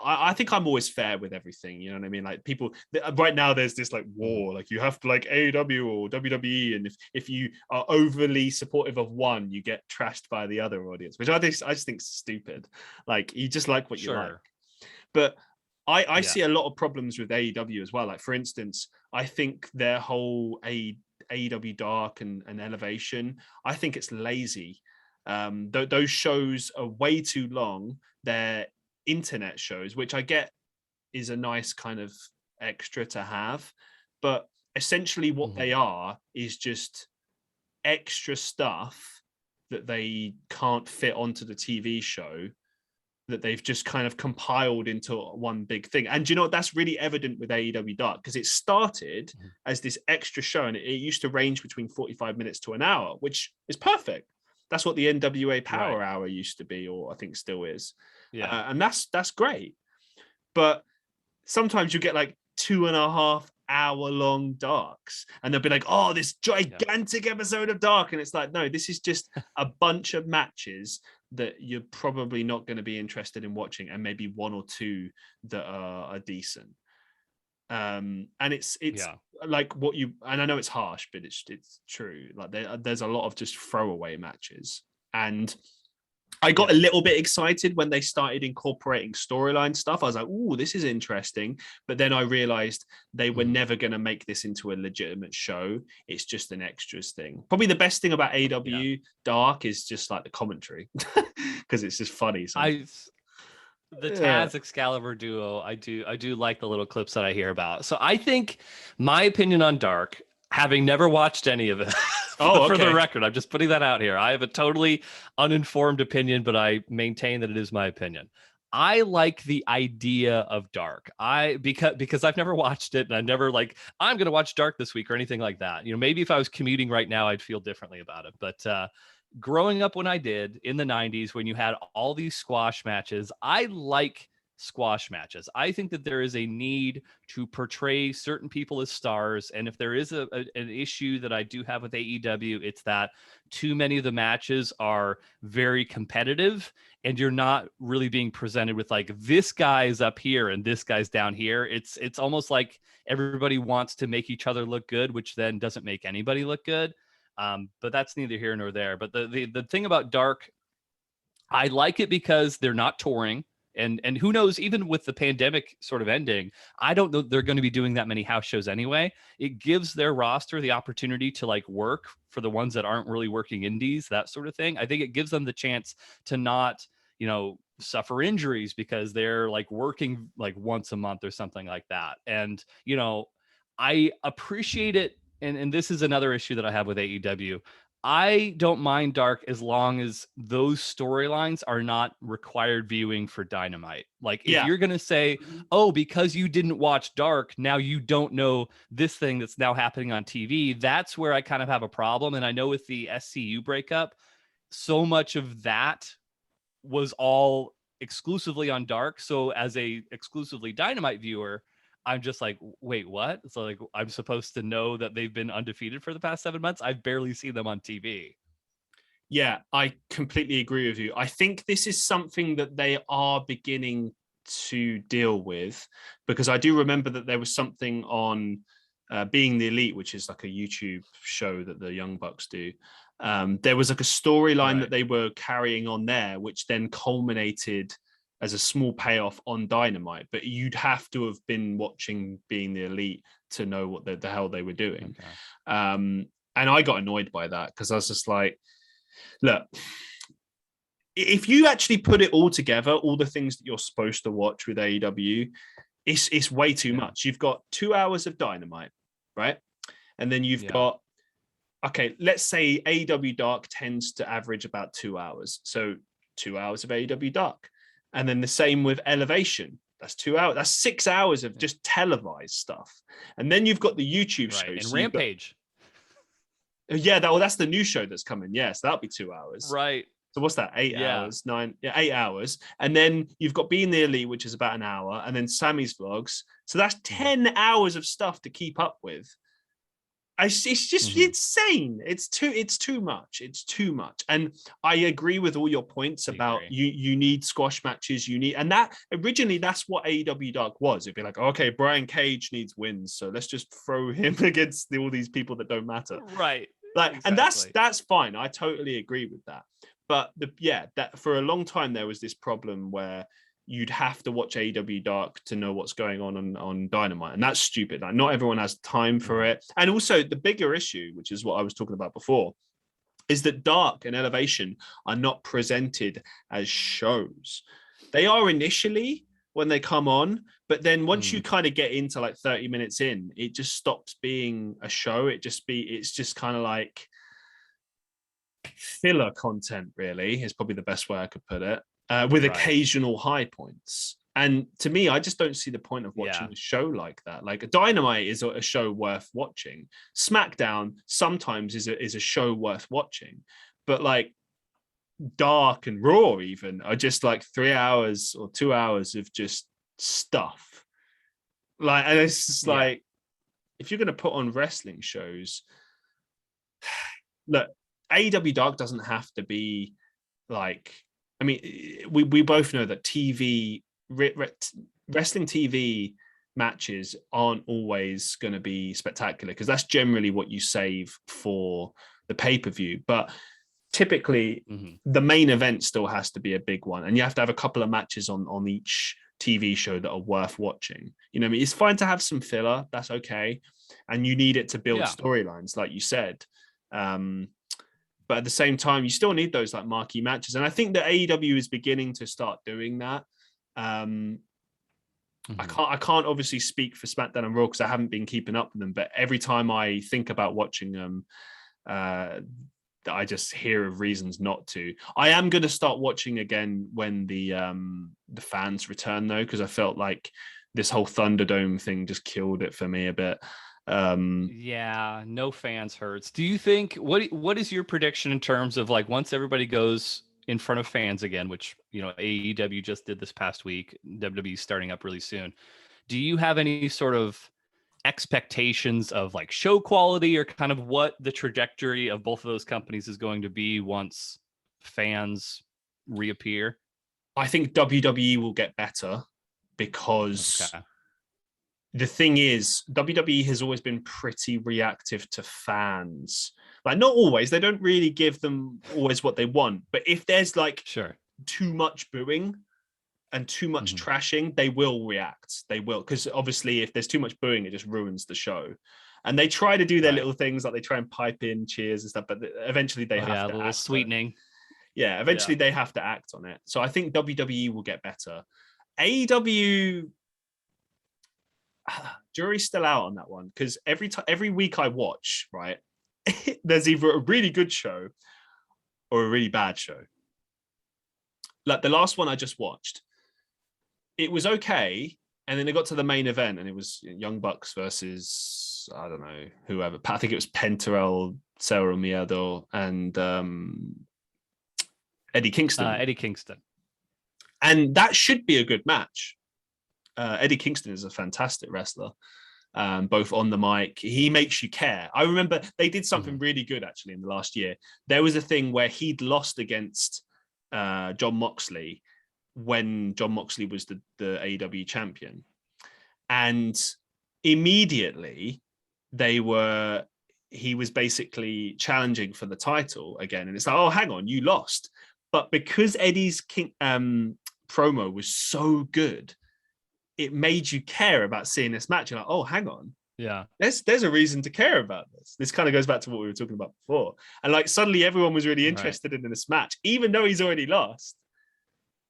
I think I'm always fair with everything. You know what I mean? Like, people right now, there's this like war, like you have to like AEW or WWE, and if you are overly supportive of one, you get trashed by the other audience, which I just think is stupid. Like, you just like what you like. But I see a lot of problems with AEW as well. Like, for instance, I think their whole AEW Dark and Elevation, I think it's lazy. Those shows are way too long. They're internet shows, which I get is a nice kind of extra to have, but essentially what they are is just extra stuff that they can't fit onto the TV show, that they've just kind of compiled into one big thing. And you know, that's really evident with AEW Dark, because it started as this extra show, and it used to range between 45 minutes to an hour, which is perfect. That's what the NWA Power Hour used to be, or I think still is. Yeah. And that's great. But sometimes you get like 2.5 hour long Darks, and they'll be like, oh, this gigantic episode of Dark. And it's like, no, this is just a bunch of matches that you're probably not going to be interested in watching, and maybe 1 or 2 that are decent. And it's like what you, and I know it's harsh, but it's true. Like, there's a lot of just throwaway matches. And I got a little bit excited when they started incorporating storyline stuff. I was like, "Ooh, this is interesting." But then I realized they were never going to make this into a legitimate show. It's just an extras thing. Probably the best thing about AEW Dark is just like the commentary, because it's just funny. The Taz Excalibur duo, I do like the little clips that I hear about. So I think my opinion on Dark, having never watched any of it, for the record, I'm just putting that out here. I have a totally uninformed opinion, but I maintain that it is my opinion. I like the idea of Dark. Because I've never watched it, and I never like, I'm going to watch Dark this week or anything like that. Maybe if I was commuting right now, I'd feel differently about it. But growing up when I did in the 90s, when you had all these squash matches, I like squash matches. I think that there is a need to portray certain people as stars. And if there is an issue that I do have with AEW, it's that too many of the matches are very competitive, and you're not really being presented with like, this guy's up here and this guy's down here. It's almost like everybody wants to make each other look good, which then doesn't make anybody look good. But that's neither here nor there. But the thing about Dark I like it because they're not touring. And who knows, even with the pandemic sort of ending, I don't know they're going to be doing that many house shows anyway. It gives their roster the opportunity to like work for the ones that aren't really working indies, that sort of thing. I think it gives them the chance to not, suffer injuries because they're like working like once a month or something like that. And, I appreciate it. And this is another issue that I have with AEW. I don't mind Dark as long as those storylines are not required viewing for Dynamite. Like if you're going to say, oh, because you didn't watch Dark, now you don't know this thing that's now happening on TV. That's where I kind of have a problem. And I know with the SCU breakup, so much of that was all exclusively on Dark. So as a exclusively Dynamite viewer, I'm just like, wait, what? So like, I'm supposed to know that they've been undefeated for the past 7 months. I've barely seen them on TV. Yeah, I completely agree with you. I think this is something that they are beginning to deal with, because I do remember that there was something on Being the Elite, which is like a YouTube show that the Young Bucks do. There was like a storyline that they were carrying on there, which then culminated as a small payoff on Dynamite, but you'd have to have been watching Being the Elite to know what the hell they were doing. Okay. And I got annoyed by that because I was just like, look, if you actually put it all together, all the things that you're supposed to watch with AEW, it's way too much. You've got 2 hours of Dynamite, right? And then you've got, okay, let's say AEW Dark tends to average about 2 hours. So 2 hours of AEW Dark. And then the same with Elevation. That's 2 hours. That's 6 hours of just televised stuff. And then you've got the YouTube shows. And so Rampage. That's the new show that's coming. Yes, that'll be 2 hours. Right. So what's that? 8 hours? 9? Yeah, 8 hours. And then you've got Being the Elite, which is about an hour. And then Sammy's vlogs. So that's 10 hours of stuff to keep up with. It's just insane. It's too much. It's too much. And I agree with all your points about you need squash matches. And that originally that's what AEW Dark was. It'd be like, okay, Brian Cage needs wins, so let's just throw him against all these people that don't matter. Right. Like, exactly. And that's fine. I totally agree with that. But that for a long time there was this problem where you'd have to watch AEW Dark to know what's going on Dynamite. And that's stupid. Like, not everyone has time for it. And also the bigger issue, which is what I was talking about before, is that Dark and Elevation are not presented as shows. They are initially when they come on, but then once you kind of get into like 30 minutes in, it just stops being a show. It's just kind of like filler content, really, is probably the best way I could put it. With occasional high points. And to me, I just don't see the point of watching a show like that. Like Dynamite is a show worth watching. SmackDown sometimes is a show worth watching. But like Dark and Raw even are just like 3 hours or 2 hours of just stuff. Like, and it's just like, if you're going to put on wrestling shows, look, AEW Dark doesn't have to be like, I mean, we both know that wrestling TV matches aren't always going to be spectacular because that's generally what you save for the pay-per-view. But typically, the main event still has to be a big one, and you have to have a couple of matches on each TV show that are worth watching. You know what I mean? It's fine to have some filler. That's okay. And you need it to build storylines, like you said. But at the same time, you still need those like marquee matches. And I think that AEW is beginning to start doing that. I can't obviously speak for SmackDown and Raw because I haven't been keeping up with them. But every time I think about watching them, I just hear of reasons not to. I am going to start watching again when the fans return, though, because I felt like this whole Thunderdome thing just killed it for me a bit. No fans hurts. Do you think what is your prediction in terms of like once everybody goes in front of fans again, which AEW just did this past week, WWE starting up really soon. Do you have any sort of expectations of like show quality or kind of what the trajectory of both of those companies is going to be once fans reappear? I think WWE will get better because the thing is, WWE has always been pretty reactive to fans. Like, not always. They don't really give them always what they want. But if there's like too much booing and too much trashing, they will react. They will, because obviously if there's too much booing, it just ruins the show. And they try to do their little things, like they try and pipe in cheers and stuff, but eventually they have to a little act sweetening. Eventually they have to act on it. So I think WWE will get better. AEW, jury's still out on that one, because every week I watch, right, there's either a really good show or a really bad show. Like the last one I just watched, it was okay, and then it got to the main event, and it was Young Bucks versus, I don't know, whoever. I think it was Pentarel, Cero Miedo, and Eddie Kingston. Eddie Kingston. And that should be a good match. Eddie Kingston is a fantastic wrestler, both on the mic. He makes you care. I remember they did something really good, actually, in the last year. There was a thing where he'd lost against Jon Moxley when Jon Moxley was the AEW champion. And immediately he was basically challenging for the title again. And it's like, oh, hang on, you lost. But because Eddie's promo was so good, it made you care about seeing this match. You're like, oh, hang on. Yeah. There's a reason to care about this. This kind of goes back to what we were talking about before. And like suddenly everyone was really interested in this match, even though he's already lost.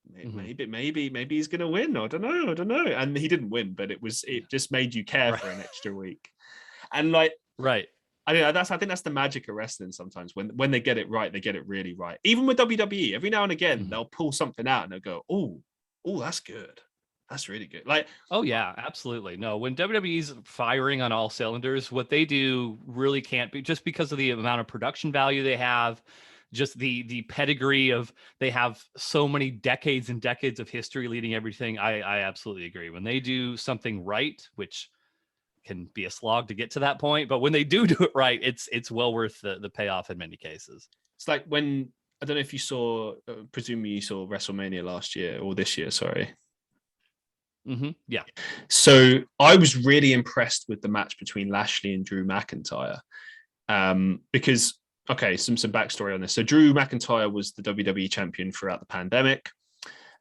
Maybe he's gonna win. I don't know. And he didn't win, but it just made you care for an extra week. And like, I think that's the magic of wrestling. Sometimes when they get it right, they get it really right. Even with WWE, every now and again they'll pull something out and they'll go, oh, that's good. That's really good. Like, oh yeah, absolutely. No, when WWE's firing on all cylinders, what they do really can't be, just because of the amount of production value they have, just the pedigree of, they have so many decades and decades of history leading everything. I absolutely agree. When they do something right, which can be a slog to get to that point, but when they do it right, it's well worth the payoff in many cases. It's like when, I don't know if you saw, presumably you saw WrestleMania last year or this year, sorry. Yeah. So I was really impressed with the match between Lashley and Drew McIntyre, because, okay, some backstory on this. So Drew McIntyre was the WWE champion throughout the pandemic,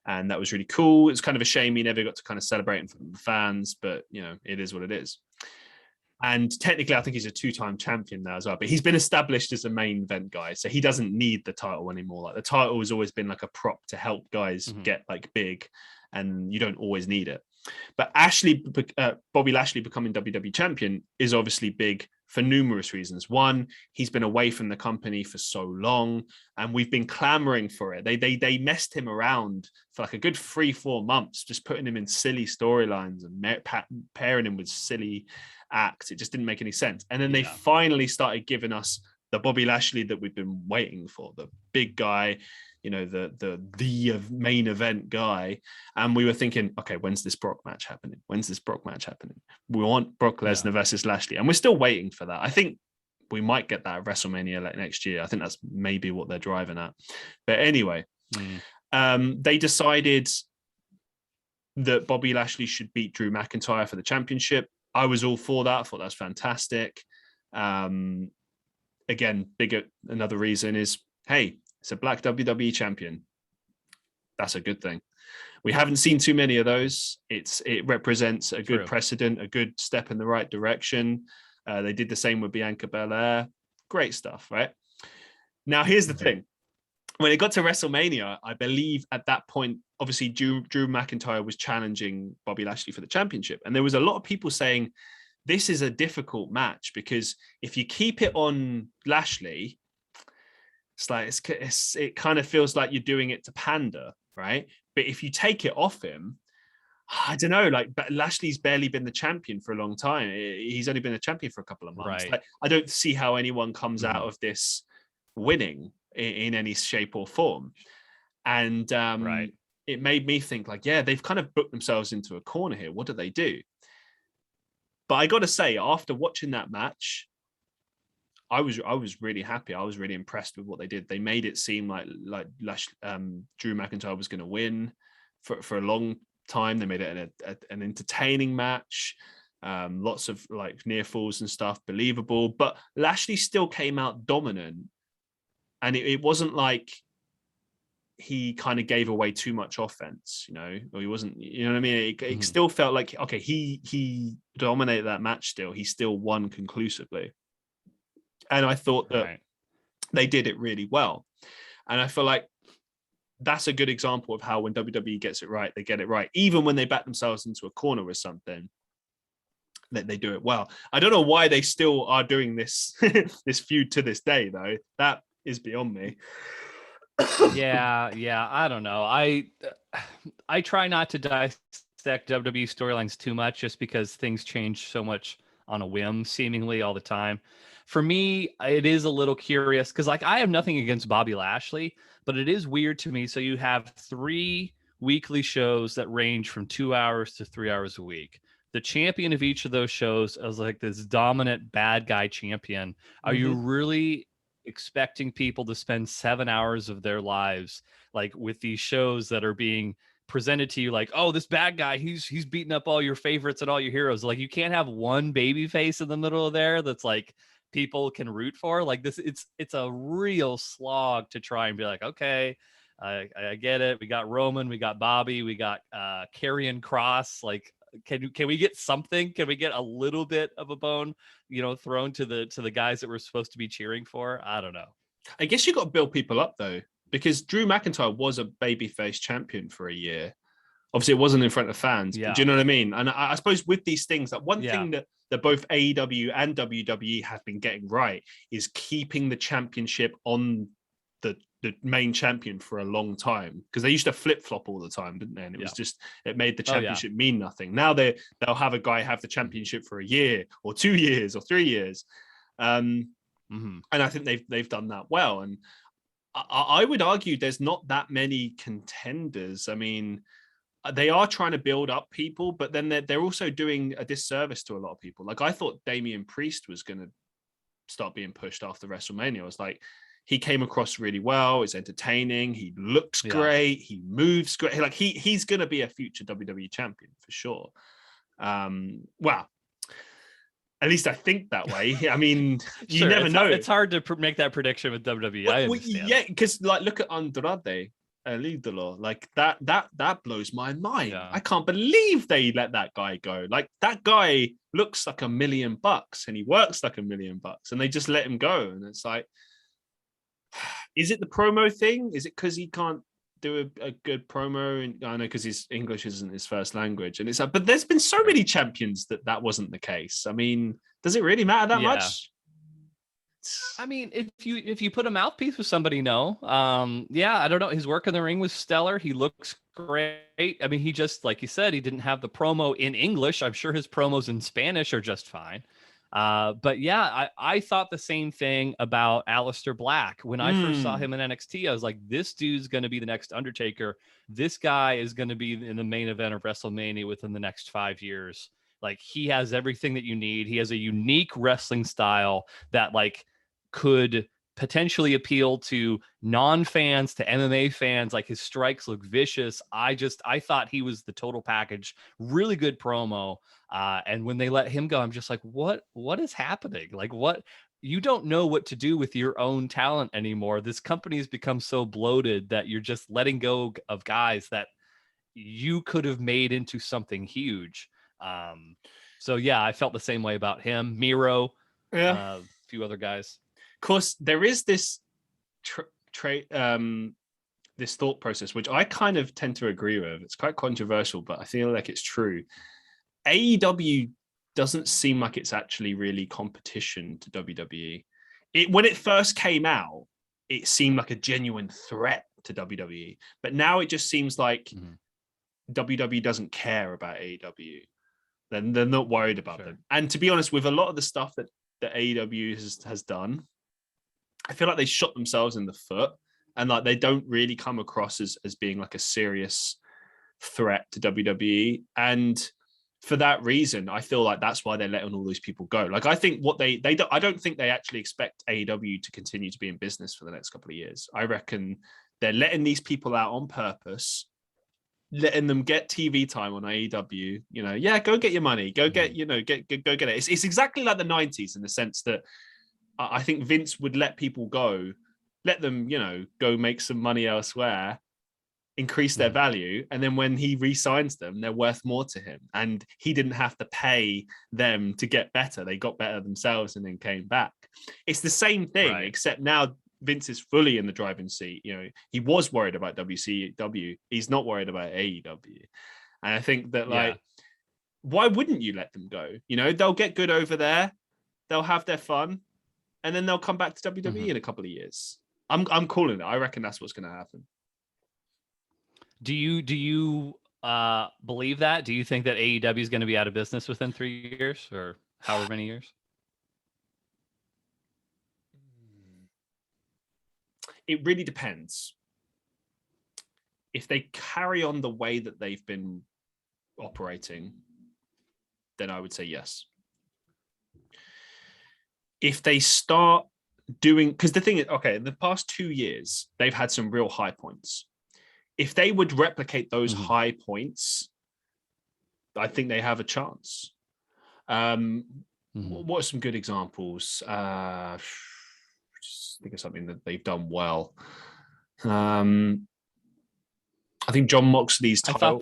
and that was really cool. It's kind of a shame he never got to kind of celebrate in front of the fans, but you know, it is what it is. And technically, I think he's a 2-time champion now as well, but he's been established as a main event guy, so he doesn't need the title anymore. Like the title has always been like a prop to help guys get like big, and you don't always need it. But Bobby Lashley becoming WWE champion is obviously big for numerous reasons. One, he's been away from the company for so long, and we've been clamoring for it. They messed him around for like a good 3-4 months, just putting him in silly storylines and pairing him with silly acts. It just didn't make any sense. And then they finally started giving us the Bobby Lashley that we've been waiting for, the big guy, you know, the main event guy. And we were thinking, okay, when's this Brock match happening? We want Brock Lesnar versus Lashley, and we're still waiting for that. I think we might get that at WrestleMania next year. I think that's maybe what they're driving at. But anyway, they decided that Bobby Lashley should beat Drew McIntyre for the championship. I was all for that. I thought that's fantastic. Again, another reason is, hey, it's a black WWE champion. That's a good thing. We haven't seen too many of those. It represents a good precedent, a good step in the right direction. They did the same with Bianca Belair. Great stuff, right? Now, here's the thing. When it got to WrestleMania, I believe at that point, obviously Drew McIntyre was challenging Bobby Lashley for the championship. And there was a lot of people saying, this is a difficult match because if you keep it on Lashley, it's like it kind of feels like you're doing it to pander, right? But if you take it off him, I don't know, like, but Lashley's barely been the champion for a long time. He's only been a champion for a couple of months. Like, I don't see how anyone comes out of this winning in any shape or form. And it made me think, like, yeah, they've kind of booked themselves into a corner here. What do they do? But I got to say, after watching that match, I was really happy. I was really impressed with what they did. They made it seem like Drew McIntyre was going to win for a long time. They made it an entertaining match. Lots of like near falls and stuff, believable. But Lashley still came out dominant, and it wasn't like he kind of gave away too much offense, or he wasn't, you know what I mean? It still felt like, okay, he dominated that match still. He still won conclusively. And I thought that they did it really well. And I feel like that's a good example of how when WWE gets it right, they get it right. Even when they back themselves into a corner with something, that they do it well. I don't know why they still are doing this, this feud to this day, though. That is beyond me. Yeah, I don't know. I try not to dissect WWE storylines too much, just because things change so much on a whim, seemingly all the time. For me, it is a little curious because, like, I have nothing against Bobby Lashley, but it is weird to me. So you have 3 weekly shows that range from 2 hours to 3 hours a week. The champion of each of those shows is like this dominant bad guy champion. Are you really expecting people to spend 7 hours of their lives like with these shows that are being presented to you like, oh, this bad guy, he's beating up all your favorites and all your heroes? Like, you can't have one baby face in the middle of there that's like people can root for. Like, this, it's a real slog to try and be like, okay, I get it. We got Roman, we got Bobby, we got Karrion Kross. Like, can we get something? Can we get a little bit of a bone, thrown to the guys that we're supposed to be cheering for? I don't know. I guess you got to build people up though, because Drew McIntyre was a babyface champion for a year. Obviously, it wasn't in front of fans. Yeah. But do you know what I mean? And I suppose with these things, that one thing that both AEW and WWE have been getting right is keeping the championship on the main champion for a long time, because they used to flip-flop all the time, didn't they? And it was just, it made the championship mean nothing. Now they'll have a guy have the championship for a year or 2 years or 3 years. And I think they've done that well. And I would argue there's not that many contenders. I mean, they are trying to build up people, but then they're also doing a disservice to a lot of people. Like, I thought Damian Priest was going to start being pushed after WrestleMania. I was like, he came across really well. It's entertaining. He looks great. He moves great. Like, he's going to be a future WWE champion for sure. Well, at least I think that way. I mean, you never know. It's hard to make that prediction with WWE. I understand. Yeah, because like, look at Andrade El Idolo. Like, that blows my mind. Yeah. I can't believe they let that guy go. Like, that guy looks like $1 million and he works like $1 million, and they just let him go. And it's like, is it the promo thing? Is it because he can't do a good promo? And I know because his English isn't his first language. And it's like, but there's been so many champions that wasn't the case. I mean, does it really matter that much? I mean, if you put a mouthpiece with somebody, no. I don't know. His work in the ring was stellar. He looks great. I mean, he just, like you said, he didn't have the promo in English. I'm sure his promos in Spanish are just fine. But yeah, I thought the same thing about Aleister Black. When I first saw him in NXT, I was like, this dude's going to be the next Undertaker. This guy is going to be in the main event of WrestleMania within the next 5 years. Like, he has everything that you need. He has a unique wrestling style that like could potentially appeal to non-fans, to MMA fans. Like, his strikes look vicious. I thought he was the total package. Really good promo. And when they let him go, I'm just like, what is happening? Like, what? You don't know what to do with your own talent anymore. This company has become so bloated that you're just letting go of guys that you could have made into something huge. So yeah, I felt the same way about him. Miro, a few other guys. Of course, there is this this thought process, which I kind of tend to agree with. It's quite controversial, but I feel like it's true. AEW doesn't seem like it's actually really competition to WWE. When it first came out, it seemed like a genuine threat to WWE, but now it just seems like WWE doesn't care about AEW. Then they're not worried about them. And to be honest, with a lot of the stuff that AEW has done, I feel like they shot themselves in the foot, and like they don't really come across as being like a serious threat to WWE. And for that reason, I feel like that's why they're letting all those people go. Like, I think what they don't, I don't think they actually expect AEW to continue to be in business for the next couple of years. I reckon they're letting these people out on purpose, letting them get TV time on AEW. Go get your money, go get, go get it. It's exactly like the 90s in the sense that I think Vince would let people go, let them, go make some money elsewhere, increase their value, and then when he re-signs them, they're worth more to him, and he didn't have to pay them to get better. They got better themselves and then came back. It's the same thing, except now Vince is fully in the driving seat. You know, he was worried about WCW, he's not worried about AEW. And I think that, like, why wouldn't you let them go? You know, they'll get good over there, they'll have their fun, and then they'll come back to WWE in a couple of years. I'm calling it. I reckon that's what's going to happen. Do you believe that? Do you think that AEW is going to be out of business within 3 years or however many years? It really depends. If they carry on the way that they've been operating, then I would say yes. If they start doing, because the thing is, okay, in the past 2 years, they've had some real high points. If they would replicate those high points, I think they have a chance. What are some good examples? Just think of something that they've done well. I think John Moxley's title.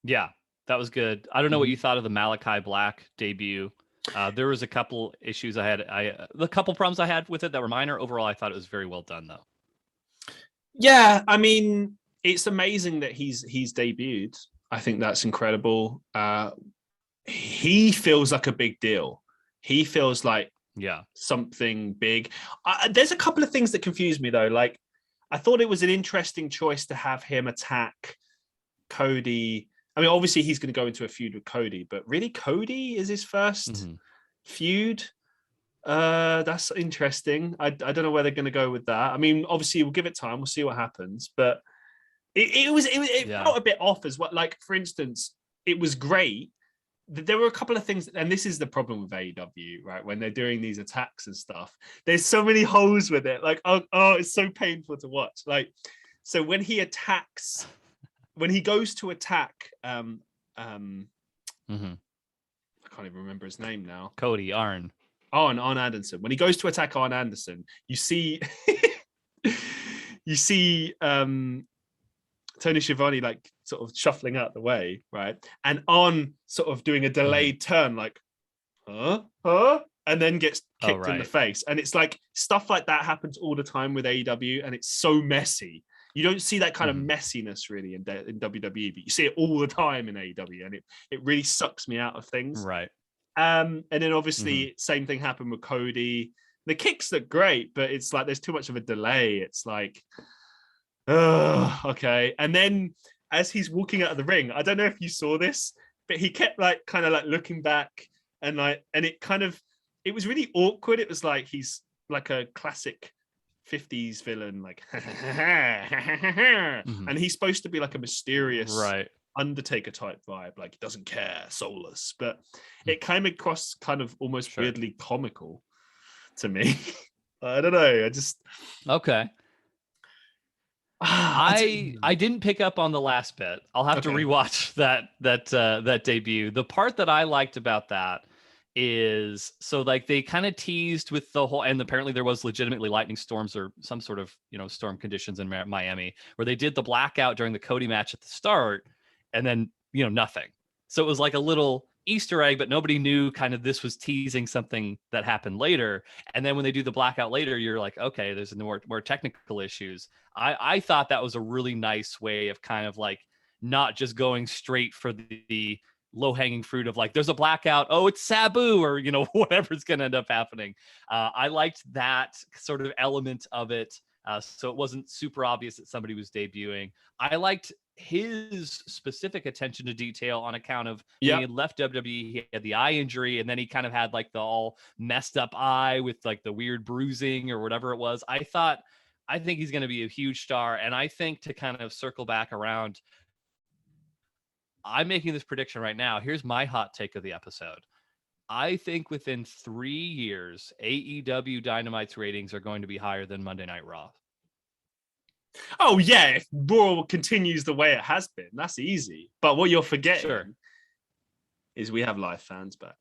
Yeah, that was good. I don't know what you thought of the Malachi Black debut. There was a couple issues I had. The couple problems I had with it that were minor. Overall, I thought it was very well done, though. Yeah, I mean, it's amazing that he's debuted. I think that's incredible. He feels like a big deal. He feels like something big. There's a couple of things that confuse me, though. Like, I thought it was an interesting choice to have him attack Cody. I mean, obviously he's going to go into a feud with Cody, but really, Cody is his first feud. That's interesting. I don't know where they're going to go with that. I mean, obviously we'll give it time. We'll see what happens, but it felt a bit off as well. Like, for instance, it was great. There were a couple of things, and this is the problem with AEW, right? When they're doing these attacks and stuff, there's so many holes with it. Like, oh, it's so painful to watch. Like, so when he attacks, when he goes to attack, I can't even remember his name now. Cody Arn Anderson. When he goes to attack Arn Anderson, you see Tony Schiavone like sort of shuffling out the way, right? And Arn sort of doing a delayed turn, like, and then gets kicked in the face. And it's like stuff like that happens all the time with AEW, and it's so messy. You don't see that kind of messiness really in WWE, but you see it all the time in AEW, and it really sucks me out of things. Right. And then obviously same thing happened with Cody. The kicks look great, but it's like there's too much of a delay. It's like, okay. And then as he's walking out of the ring, I don't know if you saw this, but he kept like kind of like looking back and it was really awkward. It was like he's like a classic 50s villain, like and he's supposed to be like a mysterious Undertaker type vibe, like he doesn't care, soulless, but it came across kind of almost weirdly comical to me. I don't know. I didn't pick up on the last bit. I'll have to rewatch that debut. The part that I liked about that is, so like they kind of teased with the whole, and apparently there was legitimately lightning storms or some sort of, storm conditions in Miami, where they did the blackout during the Cody match at the start, and then, nothing. So it was like a little Easter egg, but nobody knew kind of this was teasing something that happened later. And then when they do the blackout later, you're like, okay, there's more technical issues. I thought that was a really nice way of kind of like not just going straight for the low-hanging fruit of like, there's a blackout, oh, it's Sabu, or whatever's going to end up happening. I liked that sort of element of it, so it wasn't super obvious that somebody was debuting. I liked his specific attention to detail on account of when he had left WWE, he had the eye injury, and then he kind of had like the all messed up eye with like the weird bruising or whatever it was. I think he's going to be a huge star, and I think, to kind of circle back around, I'm making this prediction right now. Here's my hot take of the episode. I think within 3 years, AEW Dynamite's ratings are going to be higher than Monday Night Raw. Oh, yeah. If Raw continues the way it has been, that's easy. But what you're forgetting is we have live fans back.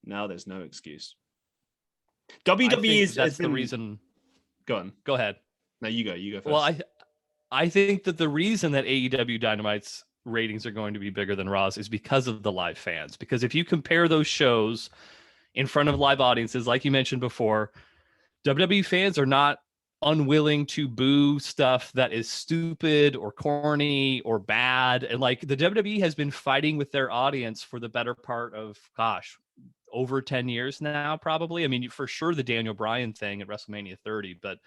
Now there's no excuse. WWE that's the reason. Go on. Go ahead. No, you go first. Well, I think that the reason that AEW Dynamite's ratings are going to be bigger than Raw's is because of the live fans. Because if you compare those shows in front of live audiences, like you mentioned before, WWE fans are not unwilling to boo stuff that is stupid or corny or bad. And like the WWE has been fighting with their audience for the better part of, over 10 years now, probably. I mean, for sure the Daniel Bryan thing at WrestleMania 30, but,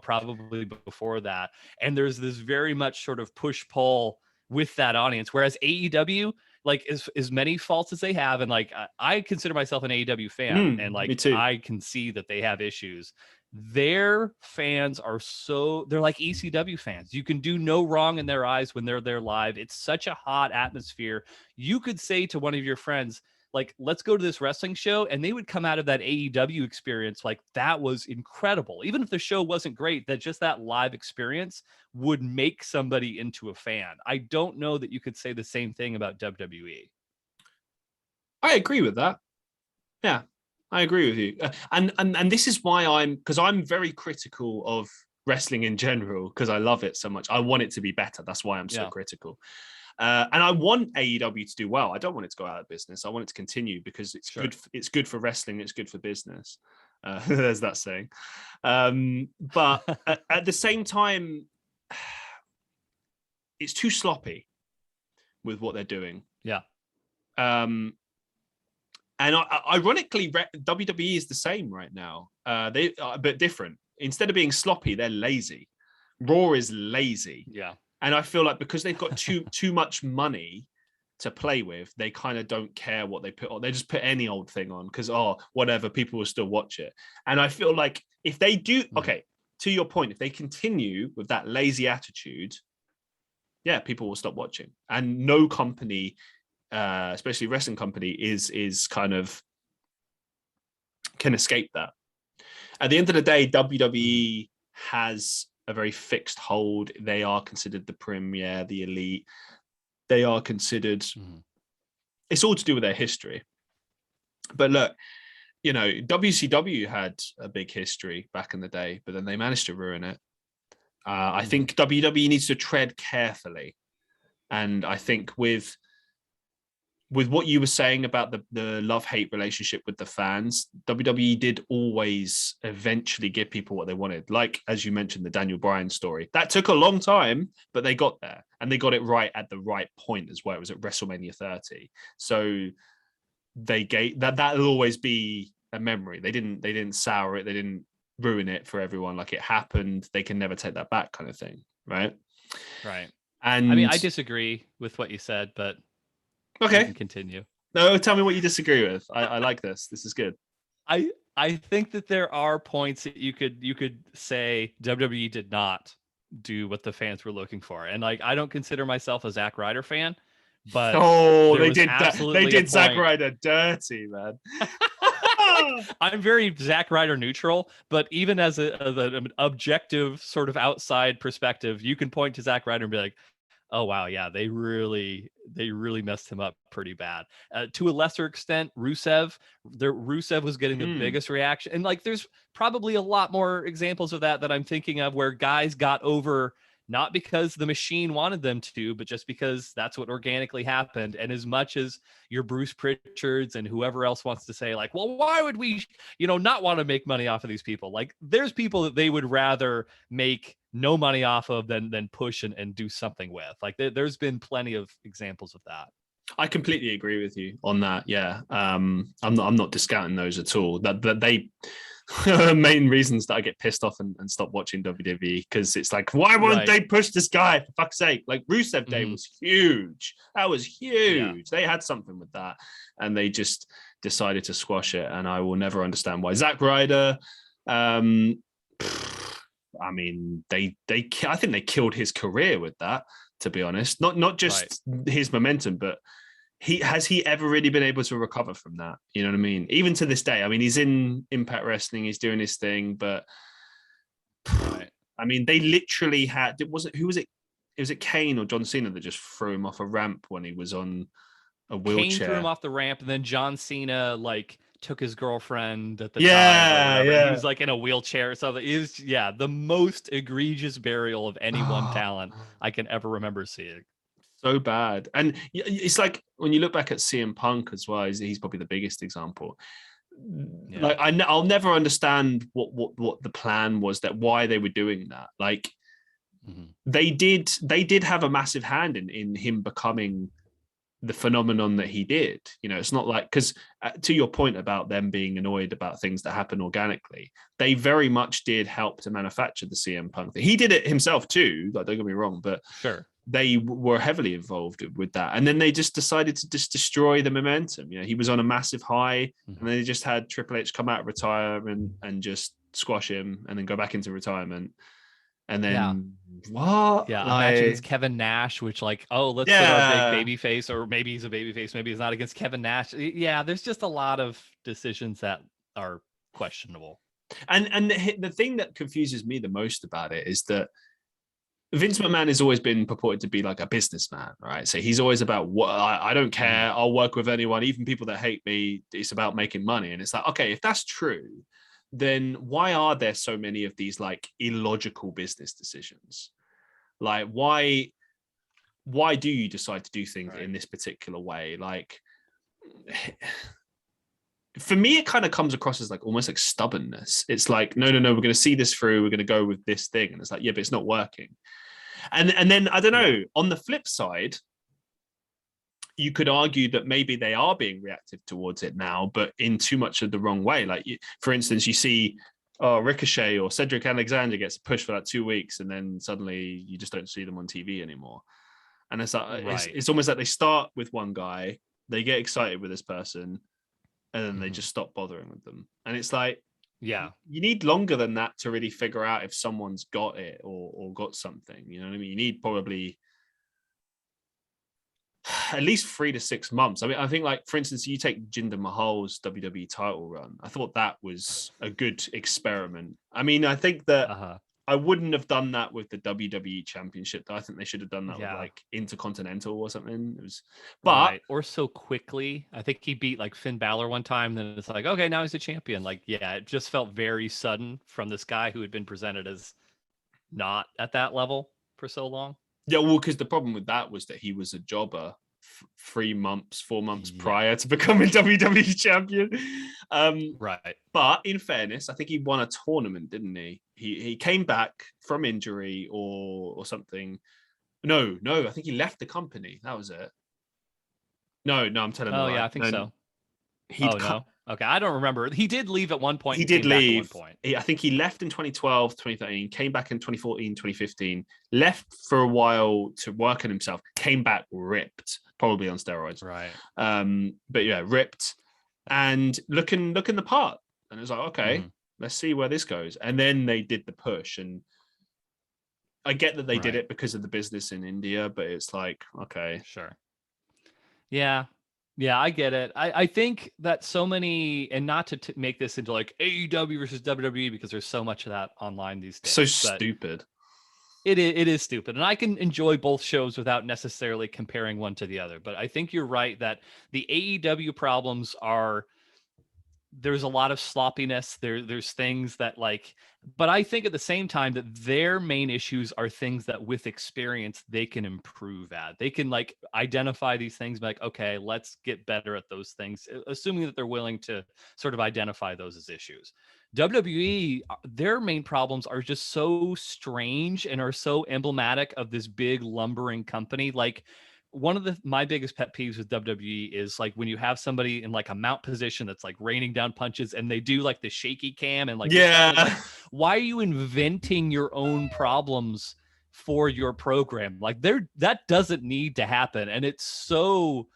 probably before that. And there's this very much sort of push-pull with that audience. Whereas AEW, like as many faults as they have, and like I consider myself an AEW fan, and like I can see that they have issues. Their fans are they're like ECW fans. You can do no wrong in their eyes when they're there live. It's such a hot atmosphere. You could say to one of your friends, like, let's go to this wrestling show, and they would come out of that AEW experience like that was incredible. Even if the show wasn't great, that live experience would make somebody into a fan. I don't know that you could say the same thing about WWE. I agree with that. Yeah, I agree with you. And this is why I'm very critical of wrestling in general, because I love it so much. I want it to be better. That's why I'm so critical. And I want AEW to do well. I don't want it to go out of business. I want it to continue because it's good. It's good for wrestling. It's good for business. There's that saying. But at the same time, it's too sloppy with what they're doing. Yeah. And ironically, WWE is the same right now. They are, but different. Instead of being sloppy, they're lazy. Raw is lazy. Yeah. And I feel like because they've got too much money to play with, they kind of don't care what they put on. They just put any old thing on because, whatever, people will still watch it. And I feel like if they do, okay, to your point, if they continue with that lazy attitude, people will stop watching. And no company, especially wrestling company, is kind of can escape that. At the end of the day, WWE has a very fixed hold. They are considered the premier, the elite. They are considered. It's all to do with their history. But look, WCW had a big history back in the day, but then they managed to ruin it. I think WWE needs to tread carefully, and I think with what you were saying about the love-hate relationship with the fans, WWE did always eventually give people what they wanted. Like, as you mentioned, the Daniel Bryan story. That took a long time, but they got there. And they got it right at the right point as well. It was at WrestleMania 30. So they gave that'll always be a memory. They didn't sour it. They didn't ruin it for everyone. Like, it happened. They can never take that back, kind of thing. Right. Right. And I mean, I disagree with what you said, but okay. You can continue. No, tell me what you disagree with. I like this. This is good. I think that there are points that you could say WWE did not do what the fans were looking for. And like, I don't consider myself a Zack Ryder fan, but they did Zack Ryder dirty, man. I'm very Zack Ryder neutral, but even as an objective sort of outside perspective, you can point to Zack Ryder and be like, oh wow, yeah, they really messed him up pretty bad. To a lesser extent, Rusev was getting the biggest reaction, and like there's probably a lot more examples of that I'm thinking of where guys got over not because the machine wanted them to, but just because that's what organically happened. And as much as your Bruce Pritchards and whoever else wants to say like, well, why would we, not want to make money off of these people? Like, there's people that they would rather make no money off of than push and do something with. Like, there's been plenty of examples of that. I completely agree with you on that. Yeah. I'm not discounting those at all. That they main reasons that I get pissed off and stop watching WWE, because it's like, why won't they push this guy, for fuck's sake? Like, Rusev Day was huge. That was huge. They had something with that, and they just decided to squash it. And I will never understand why. Zack Ryder, I mean, I think they killed his career with that, to be honest. Not just his momentum, but has he ever really been able to recover from that? You know what I mean? Even to this day, I mean, he's in Impact Wrestling, he's doing his thing, but I mean, they literally had, who was it? Was it Kane or John Cena that just threw him off a ramp when he was on a wheelchair? Kane threw him off the ramp, and then John Cena like took his girlfriend at the time or Yeah, whatever. And he yeah. was like in a wheelchair or something. It was, yeah, the most egregious burial of any one talent I can ever remember seeing. So bad. And it's like when you look back at CM Punk as well, he's probably the biggest example. Yeah. Like I'll never understand what the plan was, that why they were doing that. Like they did have a massive hand in him becoming the phenomenon that he did. You know, it's not like, because to your point about them being annoyed about things that happen organically, they very much did help to manufacture the CM Punk thing. He did it himself too, like, don't get me wrong, but sure, they were heavily involved with that. And then they just decided to just destroy the momentum. You know, he was on a massive high, and then they just had Triple H come out of retirement and just squash him and then go back into retirement. And then what? Yeah, like, imagine it's Kevin Nash, which like, oh, let's put our big baby face, or maybe he's a baby face, maybe he's not, against Kevin Nash. Yeah, there's just a lot of decisions that are questionable. And the thing that confuses me the most about it is that Vince McMahon has always been purported to be like a businessman, right? So he's always about, what I don't care, I'll work with anyone, even people that hate me. It's about making money. And it's like, okay, if that's true, then why are there so many of these like illogical business decisions? Like, why do you decide to do things in this particular way? Like, for me, it kind of comes across as like almost like stubbornness. It's like, no, we're going to see this through. We're going to go with this thing. And it's like, yeah, but it's not working. And then I don't know, on the flip side, you could argue that maybe they are being reactive towards it now, but in too much of the wrong way. Like, for instance, you see Ricochet or Cedric Alexander gets pushed for like 2 weeks, and then suddenly you just don't see them on TV anymore. And it's like, it's almost like they start with one guy, they get excited with this person, and then they just stop bothering with them. And it's like, you need longer than that to really figure out if someone's got it or got something. You know what I mean? You need probably at least 3 to 6 months. I mean, I think, like, for instance, you take Jinder Mahal's WWE title run. I thought that was a good experiment. I mean, I think that I wouldn't have done that with the WWE Championship. I think they should have done that with like Intercontinental or something. It was, but or so quickly. I think he beat like Finn Balor one time. Then it's like, okay, now he's a champion. Like, yeah, it just felt very sudden from this guy who had been presented as not at that level for so long. Yeah, well, because the problem with that was that he was a jobber 4 months prior to becoming WWE champion. Right. But in fairness, I think he won a tournament, didn't he? He came back from injury or something. No, I think he left the company. That was it. No, I'm telling you. Oh, yeah, I think so. No. Okay, I don't remember. He did leave at one point. He did leave. At one point. I think he left in 2012, 2013, came back in 2014, 2015, left for a while to work on himself, came back ripped, probably on steroids. Right. But yeah, ripped and looking the part. And it was like, okay, let's see where this goes. And then they did the push. And I get that they did it because of the business in India, but it's like, okay. Sure. Yeah. Yeah, I get it. I think that so many, and not to make this into like AEW versus WWE, because there's so much of that online these days. So stupid. It is stupid. And I can enjoy both shows without necessarily comparing one to the other. But I think you're right that the AEW problems are, there's a lot of sloppiness. There's things that like, but I think at the same time that their main issues are things that with experience they can improve at. They can like identify these things, like, okay, let's get better at those things, assuming that they're willing to sort of identify those as issues. WWE, their main problems are just so strange and are so emblematic of this big lumbering company. Like, one of my biggest pet peeves with WWE is like when you have somebody in like a mount position that's like raining down punches and they do like the shaky cam and like, like, why are you inventing your own problems for your program? Like, that doesn't need to happen. And it's so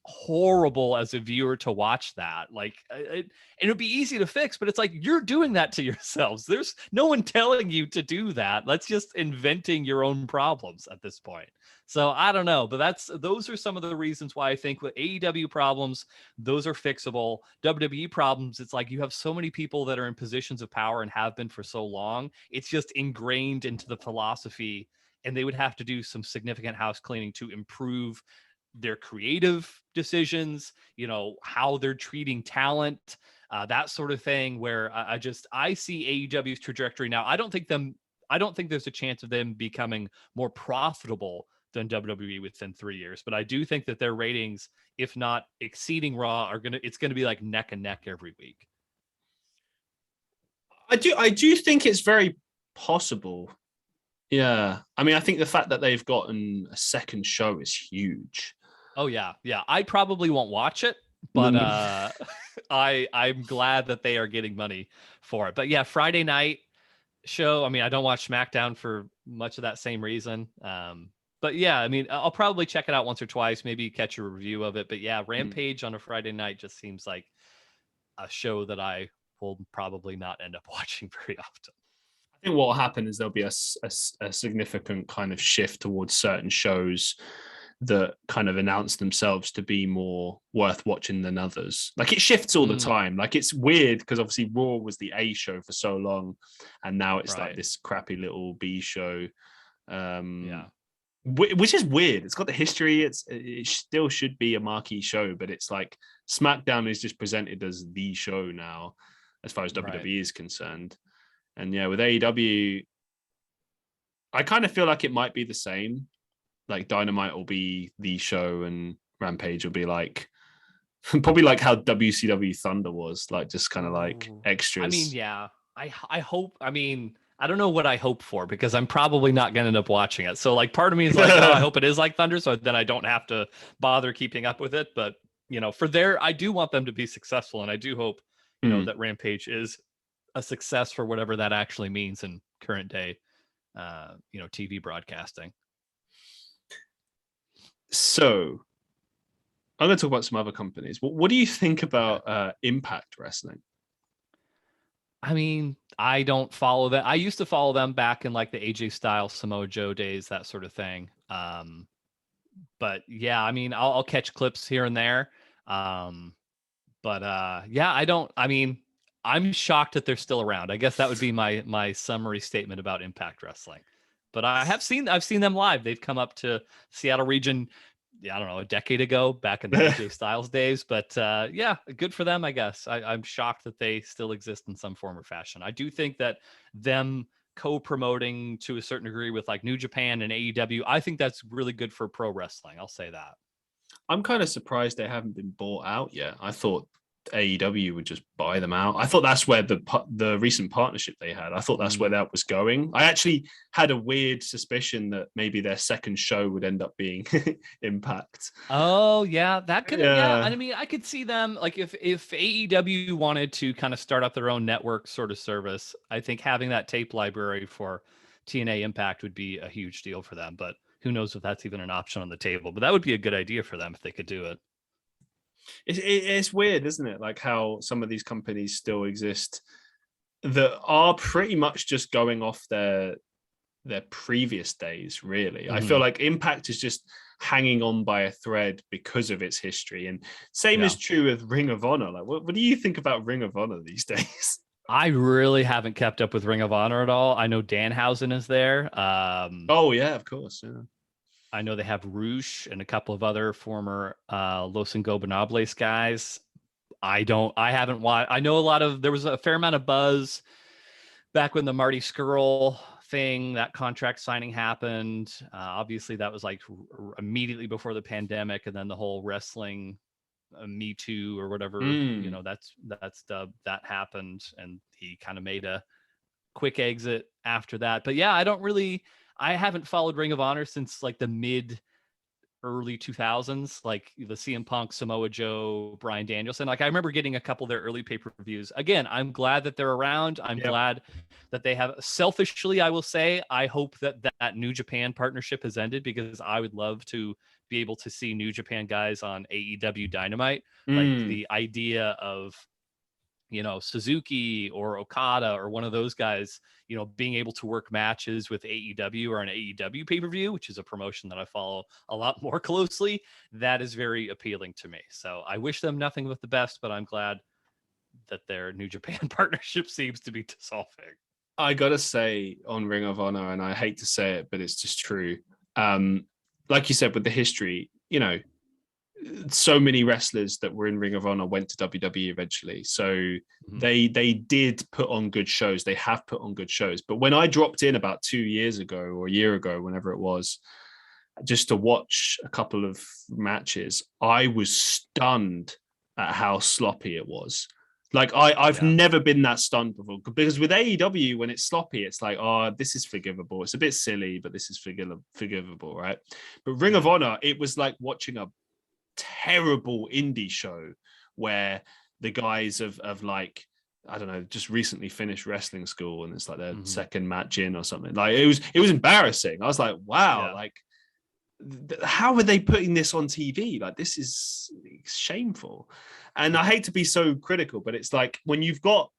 horrible as a viewer to watch that. Like, and it'd be easy to fix, but it's like, you're doing that to yourselves. There's no one telling you to do that. That's just inventing your own problems at this point. So I don't know, but those are some of the reasons why I think with AEW problems, those are fixable. WWE problems, it's like you have so many people that are in positions of power and have been for so long. It's just ingrained into the philosophy, and they would have to do some significant house cleaning to improve their creative decisions, how they're treating talent, that sort of thing, where I see AEW's trajectory now. I don't think there's a chance of them becoming more profitable than WWE within 3 years, but I do think that their ratings, if not exceeding Raw, it's gonna be like neck and neck every week. I do think it's very possible. Yeah. I mean, I think the fact that they've gotten a second show is huge. Oh yeah. I probably won't watch it, but I'm glad that they are getting money for it. But yeah, Friday night show. I mean, I don't watch SmackDown for much of that same reason. But yeah, I mean, I'll probably check it out once or twice, maybe catch a review of it. But yeah, Rampage on a Friday night just seems like a show that I will probably not end up watching very often. I think what will happen is there'll be a significant kind of shift towards certain shows that kind of announce themselves to be more worth watching than others. Like it shifts all the time. Like it's weird because obviously Raw was the A show for so long, and now it's like this crappy little B show. Which is weird. It's got the history. It still should be a marquee show, but it's like SmackDown is just presented as the show now, as far as WWE is concerned. And yeah, with AEW, I kind of feel like it might be the same. Like Dynamite will be the show and Rampage will be like probably like how WCW Thunder was, like just kind of like extras. I mean, yeah, I hope. I mean, I don't know what I hope for because I'm probably not going to end up watching it. So like part of me is like, oh, I hope it is like Thunder, so then I don't have to bother keeping up with it. But I do want them to be successful, and I do hope that Rampage is a success for whatever that actually means in current day, TV broadcasting. So I'm going to talk about some other companies. What do you think about Impact Wrestling? I mean, I don't follow that. I used to follow them back in like the AJ Styles, Samoa Joe days, that sort of thing. But yeah, I mean, I'll catch clips here and there. I'm shocked that they're still around. I guess that would be my summary statement about Impact Wrestling. But I've seen them live. They've come up to Seattle region, I don't know, a decade ago, back in the AJ Styles days. But yeah, good for them, I guess. I'm shocked that they still exist in some form or fashion. I do think that them co-promoting to a certain degree with like New Japan and AEW, I think that's really good for pro wrestling. I'll say that. I'm kind of surprised they haven't been bought out yet. I thought AEW would just buy them out. I thought that's where the recent partnership they had, I thought that's where that was going. I actually had a weird suspicion that maybe their second show would end up being Impact. Oh yeah, that could. Yeah, I mean, I could see them like if AEW wanted to kind of start up their own network sort of service. I think having that tape library for TNA Impact would be a huge deal for them. But who knows if that's even an option on the table? But that would be a good idea for them if they could do it. It's weird, isn't it? Like how some of these companies still exist that are pretty much just going off their previous days, really. I feel like Impact is just hanging on by a thread because of its history. And same is true with Ring of Honor. Like, what do you think about Ring of Honor these days? I really haven't kept up with Ring of Honor at all. I know Danhausen is there. Oh, yeah, of course. Yeah. I know they have Roosh and a couple of other former Los Ingobernables guys. I haven't watched. I know there was a fair amount of buzz back when the Marty Scurll thing, that contract signing happened. Obviously, that was like immediately before the pandemic, and then the whole wrestling Me Too or whatever, that's dubbed, that happened, and he kind of made a quick exit after that. But yeah, I haven't followed Ring of Honor since like the early 2000s, like the CM Punk, Samoa Joe, Bryan Danielson. Like I remember getting a couple of their early pay-per-views. Again, I'm glad that they're around. I'm glad that they have. Selfishly, I will say, I hope that New Japan partnership has ended, because I would love to be able to see New Japan guys on AEW Dynamite. Like the idea of, Suzuki or Okada or one of those guys, being able to work matches with AEW or an AEW pay-per-view, which is a promotion that I follow a lot more closely, that is very appealing to me. So I wish them nothing but the best, but I'm glad that their New Japan partnership seems to be dissolving. I gotta say on Ring of Honor, and I hate to say it, but it's just true. Like you said, with the history, so many wrestlers that were in Ring of Honor went to WWE eventually. So they did put on good shows. They have put on good shows. But when I dropped in about 2 years ago or a year ago, whenever it was, just to watch a couple of matches, I was stunned at how sloppy it was. Like I've never been that stunned before, because with AEW, when it's sloppy, it's like, oh, this is forgivable. It's a bit silly, but this is forgivable, right? But Ring of Honor, it was like watching a terrible indie show where the guys of like, I don't know, just recently finished wrestling school and it's like their second match in or something. Like it was embarrassing. I was like, wow, like how are they putting this on TV? Like, this is shameful. And I hate to be so critical, but it's like when you've got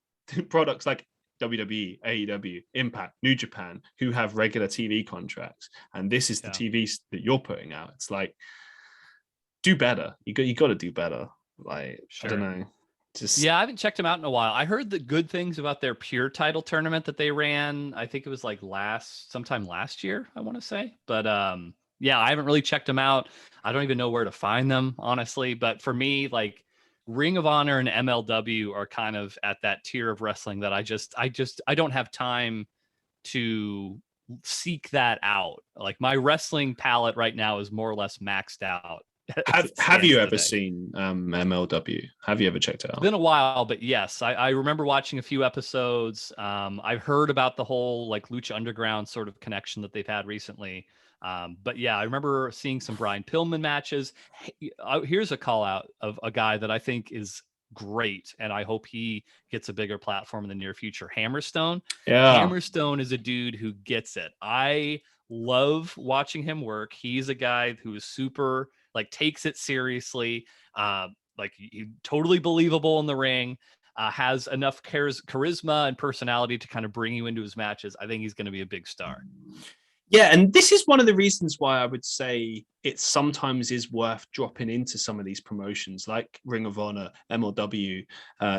products like WWE, AEW, Impact, New Japan, who have regular TV contracts, and this is the TV that you're putting out, it's like, do better. You got to do better. Like, I don't know. I haven't checked them out in a while. I heard the good things about their Pure title tournament that they ran. I think it was like sometime last year, I want to say. But I haven't really checked them out. I don't even know where to find them, honestly. But for me, like, Ring of Honor and MLW are kind of at that tier of wrestling that I don't have time to seek that out. Like, my wrestling palette right now is more or less maxed out. Have you ever seen MLW? Have you ever checked it out? It's been a while, but yes, I remember watching a few episodes. I've heard about the whole like Lucha Underground sort of connection that they've had recently. But yeah, I remember seeing some Brian Pillman matches. Here's a call out of a guy that I think is great, and I hope he gets a bigger platform in the near future. Hammerstone. Hammerstone is a dude who gets it. I love watching him work. He's a guy who is super, like, takes it seriously. Like, he totally believable in the ring. Has enough charisma and personality to kind of bring you into his matches. I think he's going to be a big star. Yeah, and this is one of the reasons why I would say it sometimes is worth dropping into some of these promotions like Ring of Honor, MLW,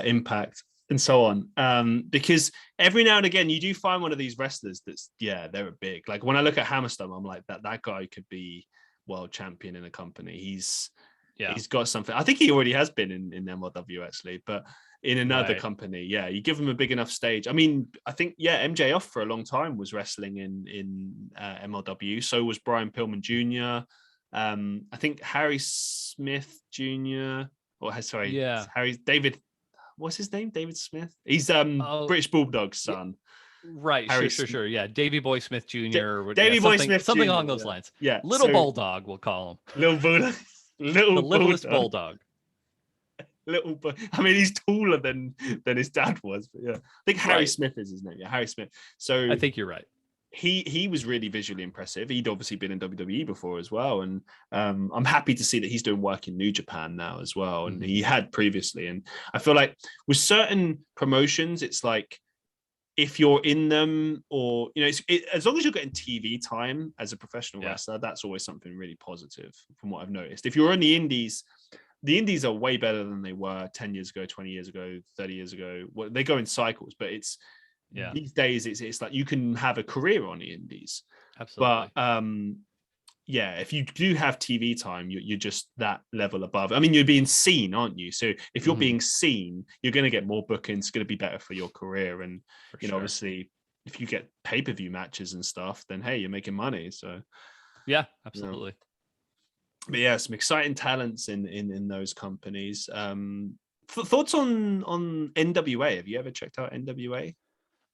Impact, and so on. Because every now and again, you do find one of these wrestlers that's, they're big. Like, when I look at Hammerstone, I'm like, that guy could be world champion in a company. He's got something. I think he already has been in MLW, actually, but in another company, you give him a big enough stage. I mean, I think MJF for a long time was wrestling in MLW. So was Brian Pillman Jr. I think Harry Smith Jr. David. What's his name? David Smith. He's British Bulldog's son. Right, sure. Yeah, Davey Boy Smith Jr. Davey Boy Smith, something Jr. along those lines. Yeah, Little Bulldog, we'll call him. Little Bulldog. The littlest Bulldog. I mean, he's taller than his dad was, but I think Harry Smith is his name. Yeah, Harry Smith. So I think you're right. He was really visually impressive. He'd obviously been in WWE before as well, and I'm happy to see that he's doing work in New Japan now as well, and he had previously. And I feel like with certain promotions, it's like, if you're in them, or as long as you're getting TV time as a professional wrestler, that's always something really positive from what I've noticed. If you're on the indies are way better than they were 10 years ago, 20 years ago, 30 years ago. Well, they go in cycles, but it's these days it's like you can have a career on the indies. Absolutely. But if you do have TV time, you're just that level above. I mean, you're being seen, aren't you? So if you're being seen, you're going to get more bookings. It's going to be better for your career. And obviously, if you get pay-per-view matches and stuff, then hey, you're making money. So yeah, absolutely. But some exciting talents in those companies. Thoughts on NWA? Have you ever checked out NWA?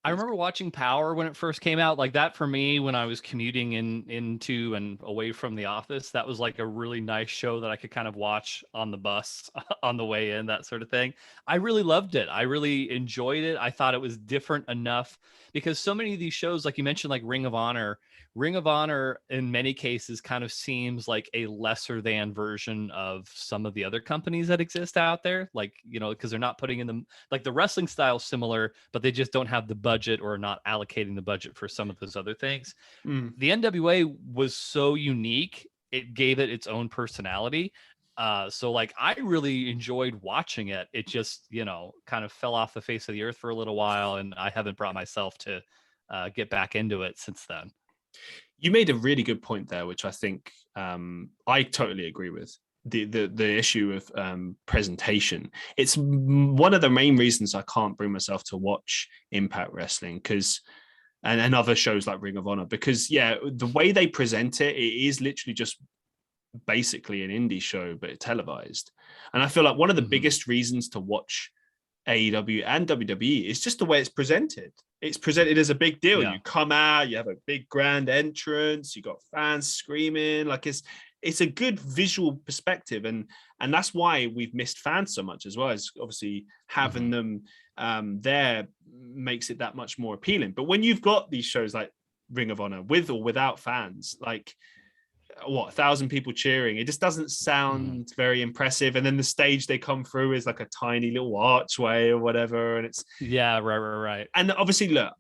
I remember watching Power when it first came out. Like, that for me, when I was commuting into and away from the office, that was like a really nice show that I could kind of watch on the bus on the way in, that sort of thing. I really loved it. I really enjoyed it. I thought it was different enough, because so many of these shows, like you mentioned, like Ring of Honor in many cases kind of seems like a lesser than version of some of the other companies that exist out there. Like, because they're not putting in them, like, the wrestling style similar, but they just don't have the budget or not allocating the budget for some of those other things. The NWA was so unique. It gave it its own personality. So like, I really enjoyed watching it. It just, kind of fell off the face of the earth for a little while, and I haven't brought myself to get back into it since then. You made a really good point there, which I think I totally agree with. the issue of presentation. It's one of the main reasons I can't bring myself to watch Impact Wrestling, because and other shows like Ring of Honor, because the way they present it is literally just basically an indie show but televised. And I feel like one of the biggest reasons to watch AEW and WWE is just the way it's presented. It's presented as a big deal. You come out, you have a big grand entrance, you got fans screaming, like it's a good visual perspective, and that's why we've missed fans so much as well. As obviously having them there makes it that much more appealing. But when you've got these shows like Ring of Honor with or without fans, like 1,000 people cheering, it just doesn't sound very impressive. And then the stage they come through is like a tiny little archway or whatever, and it's right. And obviously, look,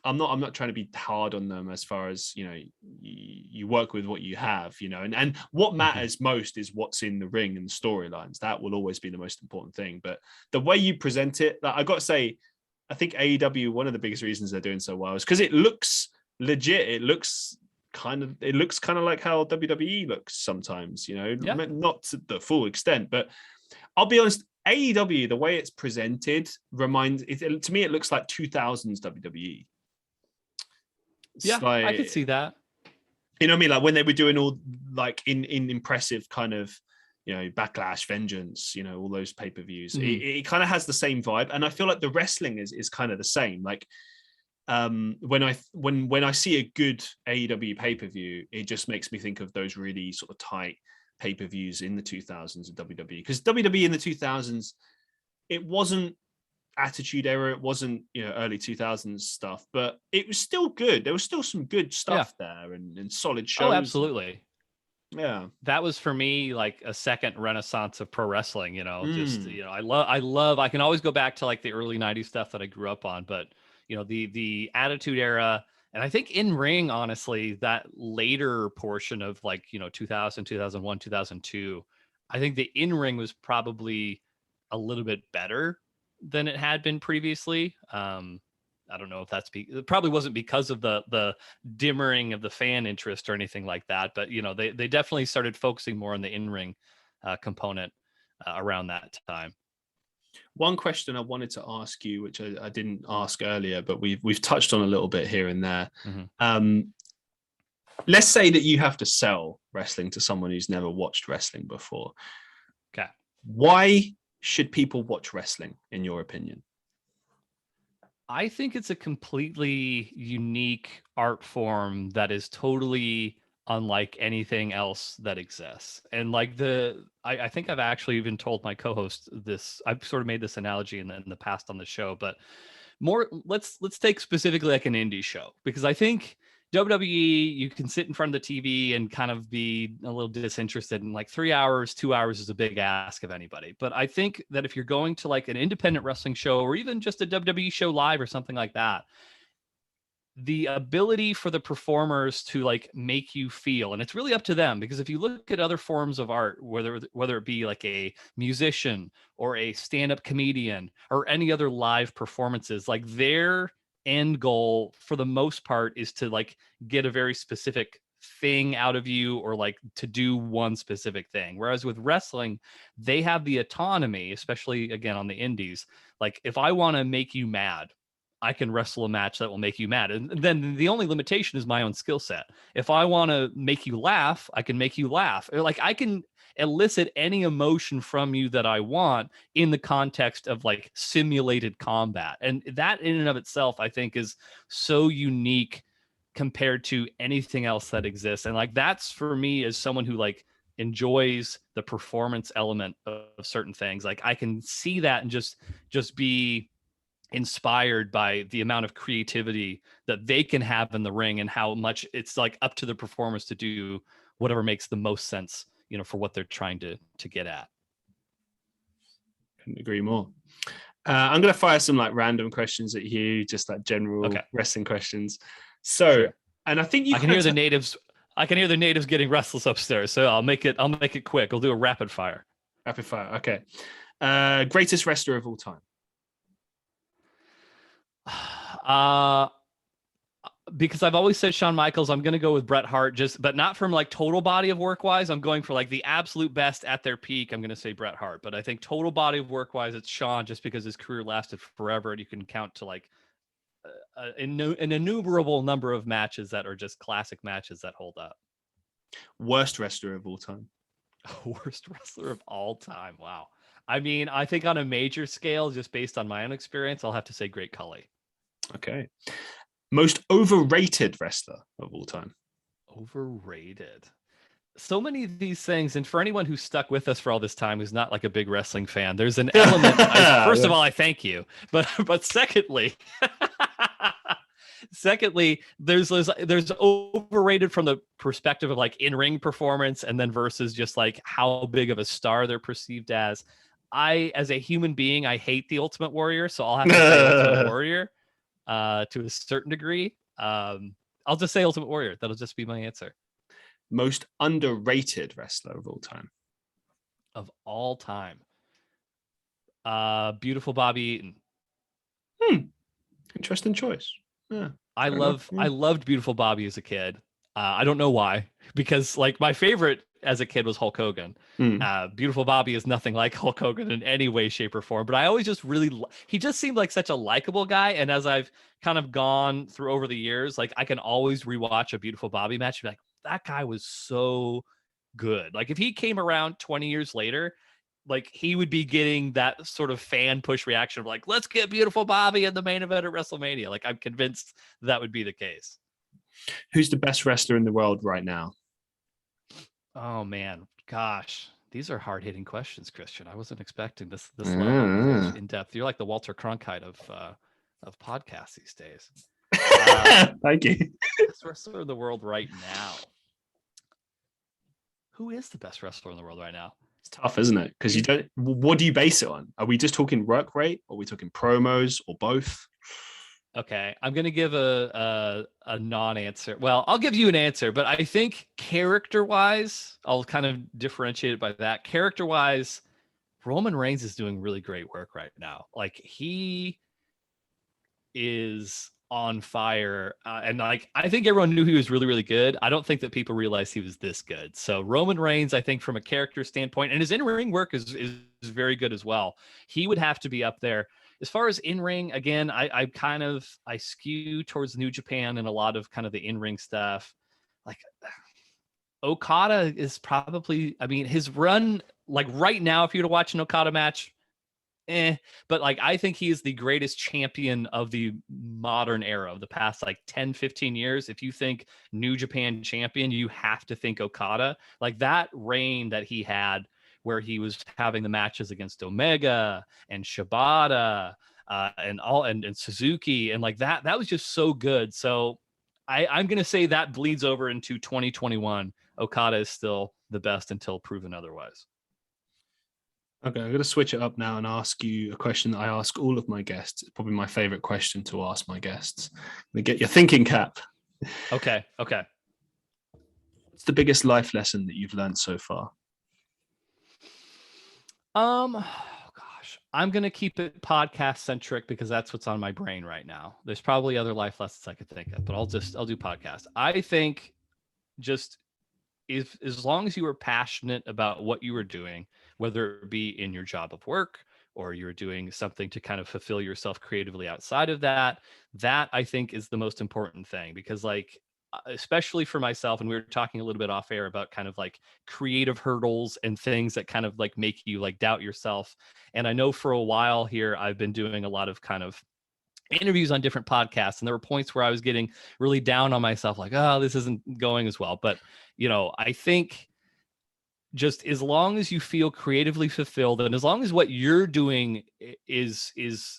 I'm not trying to be hard on them, as far as, you know, you work with what you have, you know, and what matters most is what's in the ring and the storylines. That will always be the most important thing. But the way you present it, like, I got to say, I think AEW, one of the biggest reasons they're doing so well is because it looks legit. It looks kind of like how WWE looks sometimes, you know, not to the full extent, but I'll be honest, AEW, the way it's presented reminds it, to me, it looks like 2000s WWE. Like, I could see that. You know what I mean? Like when they were doing all like in impressive kind of, you know, Backlash, Vengeance, you know, all those pay-per-views. It kind of has the same vibe. And I feel like the wrestling is kind of the same. Like when I see a good AEW pay-per-view, it just makes me think of those really sort of tight pay-per-views in the 2000s of WWE. Because WWE in the 2000s, it wasn't Attitude Era, it wasn't, you know, early 2000s stuff, but it was still good. There was still some good stuff there and solid shows. Oh, absolutely. Yeah, that was for me like a second renaissance of pro wrestling, you know. Just, you know, I love I can always go back to like the early 90s stuff that I grew up on, but you know, the Attitude Era, and I think in ring, honestly, that later portion of like, you know, 2000, 2001, 2002, I think the in ring was probably a little bit better than it had been previously. I don't know if it probably wasn't because of the dimmering of the fan interest or anything like that, but you know, they definitely started focusing more on the in-ring component around that time. One question I wanted to ask you, which I didn't ask earlier, but we've touched on a little bit here and there. Let's say that you have to sell wrestling to someone who's never watched wrestling before. Okay. Why should people watch wrestling, in your opinion? I think it's a completely unique art form that is totally unlike anything else that exists. And like I think I've actually even told my co-host this. I've sort of made this analogy in the past on the show, but more, let's take specifically like an indie show, because I think WWE, you can sit in front of the TV and kind of be a little disinterested in like 3 hours, 2 hours is a big ask of anybody. But I think that if you're going to like an independent wrestling show or even just a WWE show live or something like that, the ability for the performers to like make you feel, and it's really up to them, because if you look at other forms of art, whether it be like a musician or a stand-up comedian or any other live performances, like their end goal for the most part is to like get a very specific thing out of you, or like to do one specific thing. Whereas with wrestling, they have the autonomy, especially again on the indies. Like if I want to make you mad, I can wrestle a match that will make you mad. And then the only limitation is my own skill set. If I want to make you laugh, I can make you laugh. Or like I can elicit any emotion from you that I want in the context of like simulated combat. And that in and of itself, I think, is so unique compared to anything else that exists. And like, that's for me, as someone who like enjoys the performance element of certain things, like I can see that and just be inspired by the amount of creativity that they can have in the ring, and how much it's like up to the performers to do whatever makes the most sense, you know, for what they're trying to get at. Couldn't agree more. I'm going to fire some like random questions at you, just like general wrestling questions. So, sure. And I think I can hear the natives getting restless upstairs. So I'll make it quick. I'll do a rapid fire. Rapid fire. Okay. Greatest wrestler of all time. because I've always said Shawn Michaels, I'm going to go with Bret Hart, but not from like total body of work wise. I'm going for like the absolute best at their peak. I'm going to say Bret Hart, but I think total body of work wise, it's Shawn, just because his career lasted forever, and you can count to like an innumerable number of matches that are just classic matches that hold up. Worst wrestler of all time. Worst wrestler of all time. Wow. I mean, I think on a major scale, just based on my own experience, I'll have to say Great Khali. Okay. Most overrated wrestler of all time. Overrated. So many of these things, and for anyone who's stuck with us for all this time, who's not like a big wrestling fan, there's an element. First of all, I thank you, but secondly, there's overrated from the perspective of like in-ring performance, and then versus just like how big of a star they're perceived as. As a human being, I hate the Ultimate Warrior, so I'll have to say Ultimate Warrior to a certain degree. I'll just say Ultimate Warrior. That'll just be my answer. Most underrated wrestler of all time. Of all time. Beautiful Bobby Eaton. Interesting choice. Yeah. I loved Beautiful Bobby as a kid. I don't know why, because like my favorite as a kid was Hulk Hogan. Beautiful Bobby is nothing like Hulk Hogan in any way, shape, or form, but I always just he just seemed like such a likable guy. And as I've kind of gone through over the years, like I can always rewatch a Beautiful Bobby match and be like, that guy was so good. Like if he came around 20 years later, like he would be getting that sort of fan push reaction of like, let's get Beautiful Bobby in the main event at WrestleMania. Like I'm convinced that would be the case. Who's the best wrestler in the world right now? Oh man, gosh, these are hard-hitting questions, Christian. I wasn't expecting this level of in depth. You're like the Walter Cronkite of podcasts these days. Thank you. Best wrestler in the world right now. Who is the best wrestler in the world right now? It's tough, isn't it? Because what do you base it on? Are we just talking work rate? Or are we talking promos or both? Okay, I'm going to give a non-answer. Well, I'll give you an answer, but I think character-wise, I'll kind of differentiate it by that. Character-wise, Roman Reigns is doing really great work right now. Like he is on fire, and like I think everyone knew he was really, really good. I don't think that people realized he was this good. So Roman Reigns, I think from a character standpoint, and his in-ring work is very good as well. He would have to be up there. As far as in-ring, again, I skew towards New Japan and a lot of kind of the in-ring stuff. Like Okada is probably, I mean, his run, like right now, if you were to watch an Okada match, but like I think he is the greatest champion of the modern era of the past like 10, 15 years. If you think New Japan champion, you have to think Okada. Like that reign that he had, where he was having the matches against Omega and Shibata and Suzuki, and like that was just so good. So I'm going to say that bleeds over into 2021. Okada is still the best until proven otherwise. Okay, I'm going to switch it up now and ask you a question that I ask all of my guests. It's probably my favorite question to ask my guests. They get your thinking cap. Okay. What's the biggest life lesson that you've learned so far? Gosh, I'm going to keep it podcast centric because that's what's on my brain right now. There's probably other life lessons I could think of, but I'll do podcast. I think just if as long as you are passionate about what you are doing, whether it be in your job of work or you're doing something to kind of fulfill yourself creatively outside of that I think is the most important thing. Because like, especially for myself, and we were talking a little bit off air about kind of like creative hurdles and things that kind of like make you like doubt yourself. And I know for a while here, I've been doing a lot of kind of interviews on different podcasts, and there were points where I was getting really down on myself, like, oh, this isn't going as well. But, you know, I think just as long as you feel creatively fulfilled, and as long as what you're doing is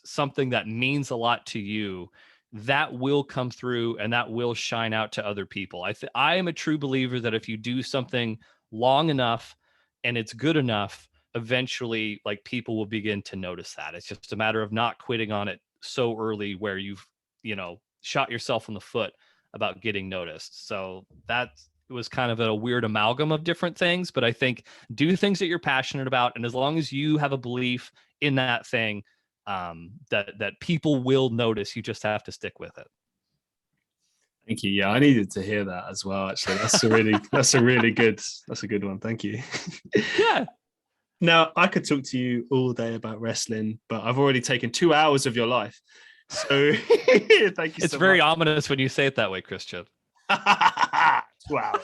something that means a lot to you, that will come through and that will shine out to other people. I am a true believer that if you do something long enough and it's good enough, eventually like people will begin to notice that. It's just a matter of not quitting on it so early where you've, you know, shot yourself in the foot about getting noticed. So that was kind of a weird amalgam of different things, but I think do things that you're passionate about. And as long as you have a belief in that thing, that people will notice, you just have to stick with it. Thank you. Yeah, I needed to hear that as well. Actually, that's a good one. Thank you. Yeah. Now, I could talk to you all day about wrestling, but I've already taken 2 hours of your life. So thank you It's so very much. ominous when you say it that way, Christian. 2 hours.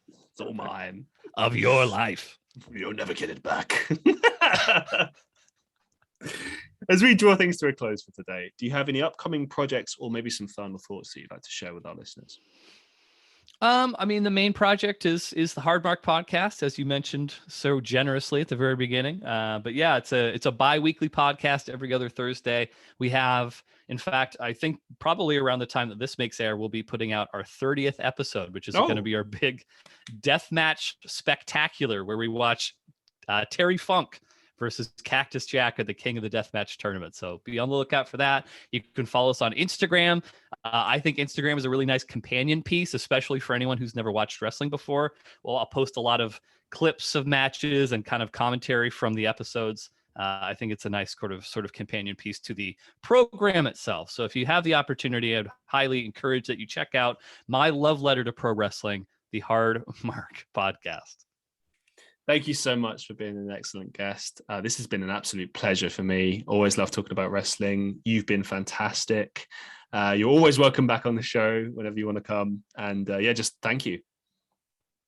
It's all mine. Of your life. You'll never get it back. As we draw things to a close for today, do you have any upcoming projects or maybe some final thoughts that you'd like to share with our listeners? I mean, the main project is the Hard Mark podcast, as you mentioned so generously at the very beginning. But yeah, it's a bi-weekly podcast every other Thursday. We have, in fact, I think probably around the time that this makes air, we'll be putting out our 30th episode, which is going to be our big deathmatch spectacular, where we watch Terry Funk versus Cactus Jack at the King of the Deathmatch tournament. So be on the lookout for that. You can follow us on Instagram. I think Instagram is a really nice companion piece, especially for anyone who's never watched wrestling before. Well, I'll post a lot of clips of matches and kind of commentary from the episodes. I think it's a nice sort of companion piece to the program itself. So if you have the opportunity, I'd highly encourage that you check out my love letter to pro wrestling, the Hard Mark podcast. Thank you so much for being an excellent guest. This has been an absolute pleasure for me. Always love talking about wrestling. You've been fantastic. You're always welcome back on the show whenever you want to come. And just thank you.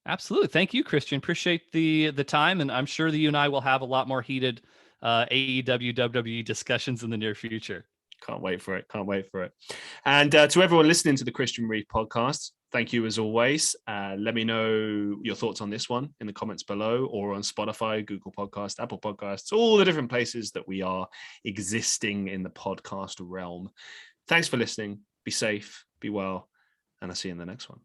Absolutely. Thank you, Christian. Appreciate the time. And I'm sure that you and I will have a lot more heated AEW, WWE discussions in the near future. Can't wait for it. And to everyone listening to the Christian Reeve podcast, thank you as always. Let me know your thoughts on this one in the comments below, or on Spotify, Google Podcast, Apple Podcasts, all the different places that we are existing in the podcast realm. Thanks for listening. Be safe, be well, and I'll see you in the next one.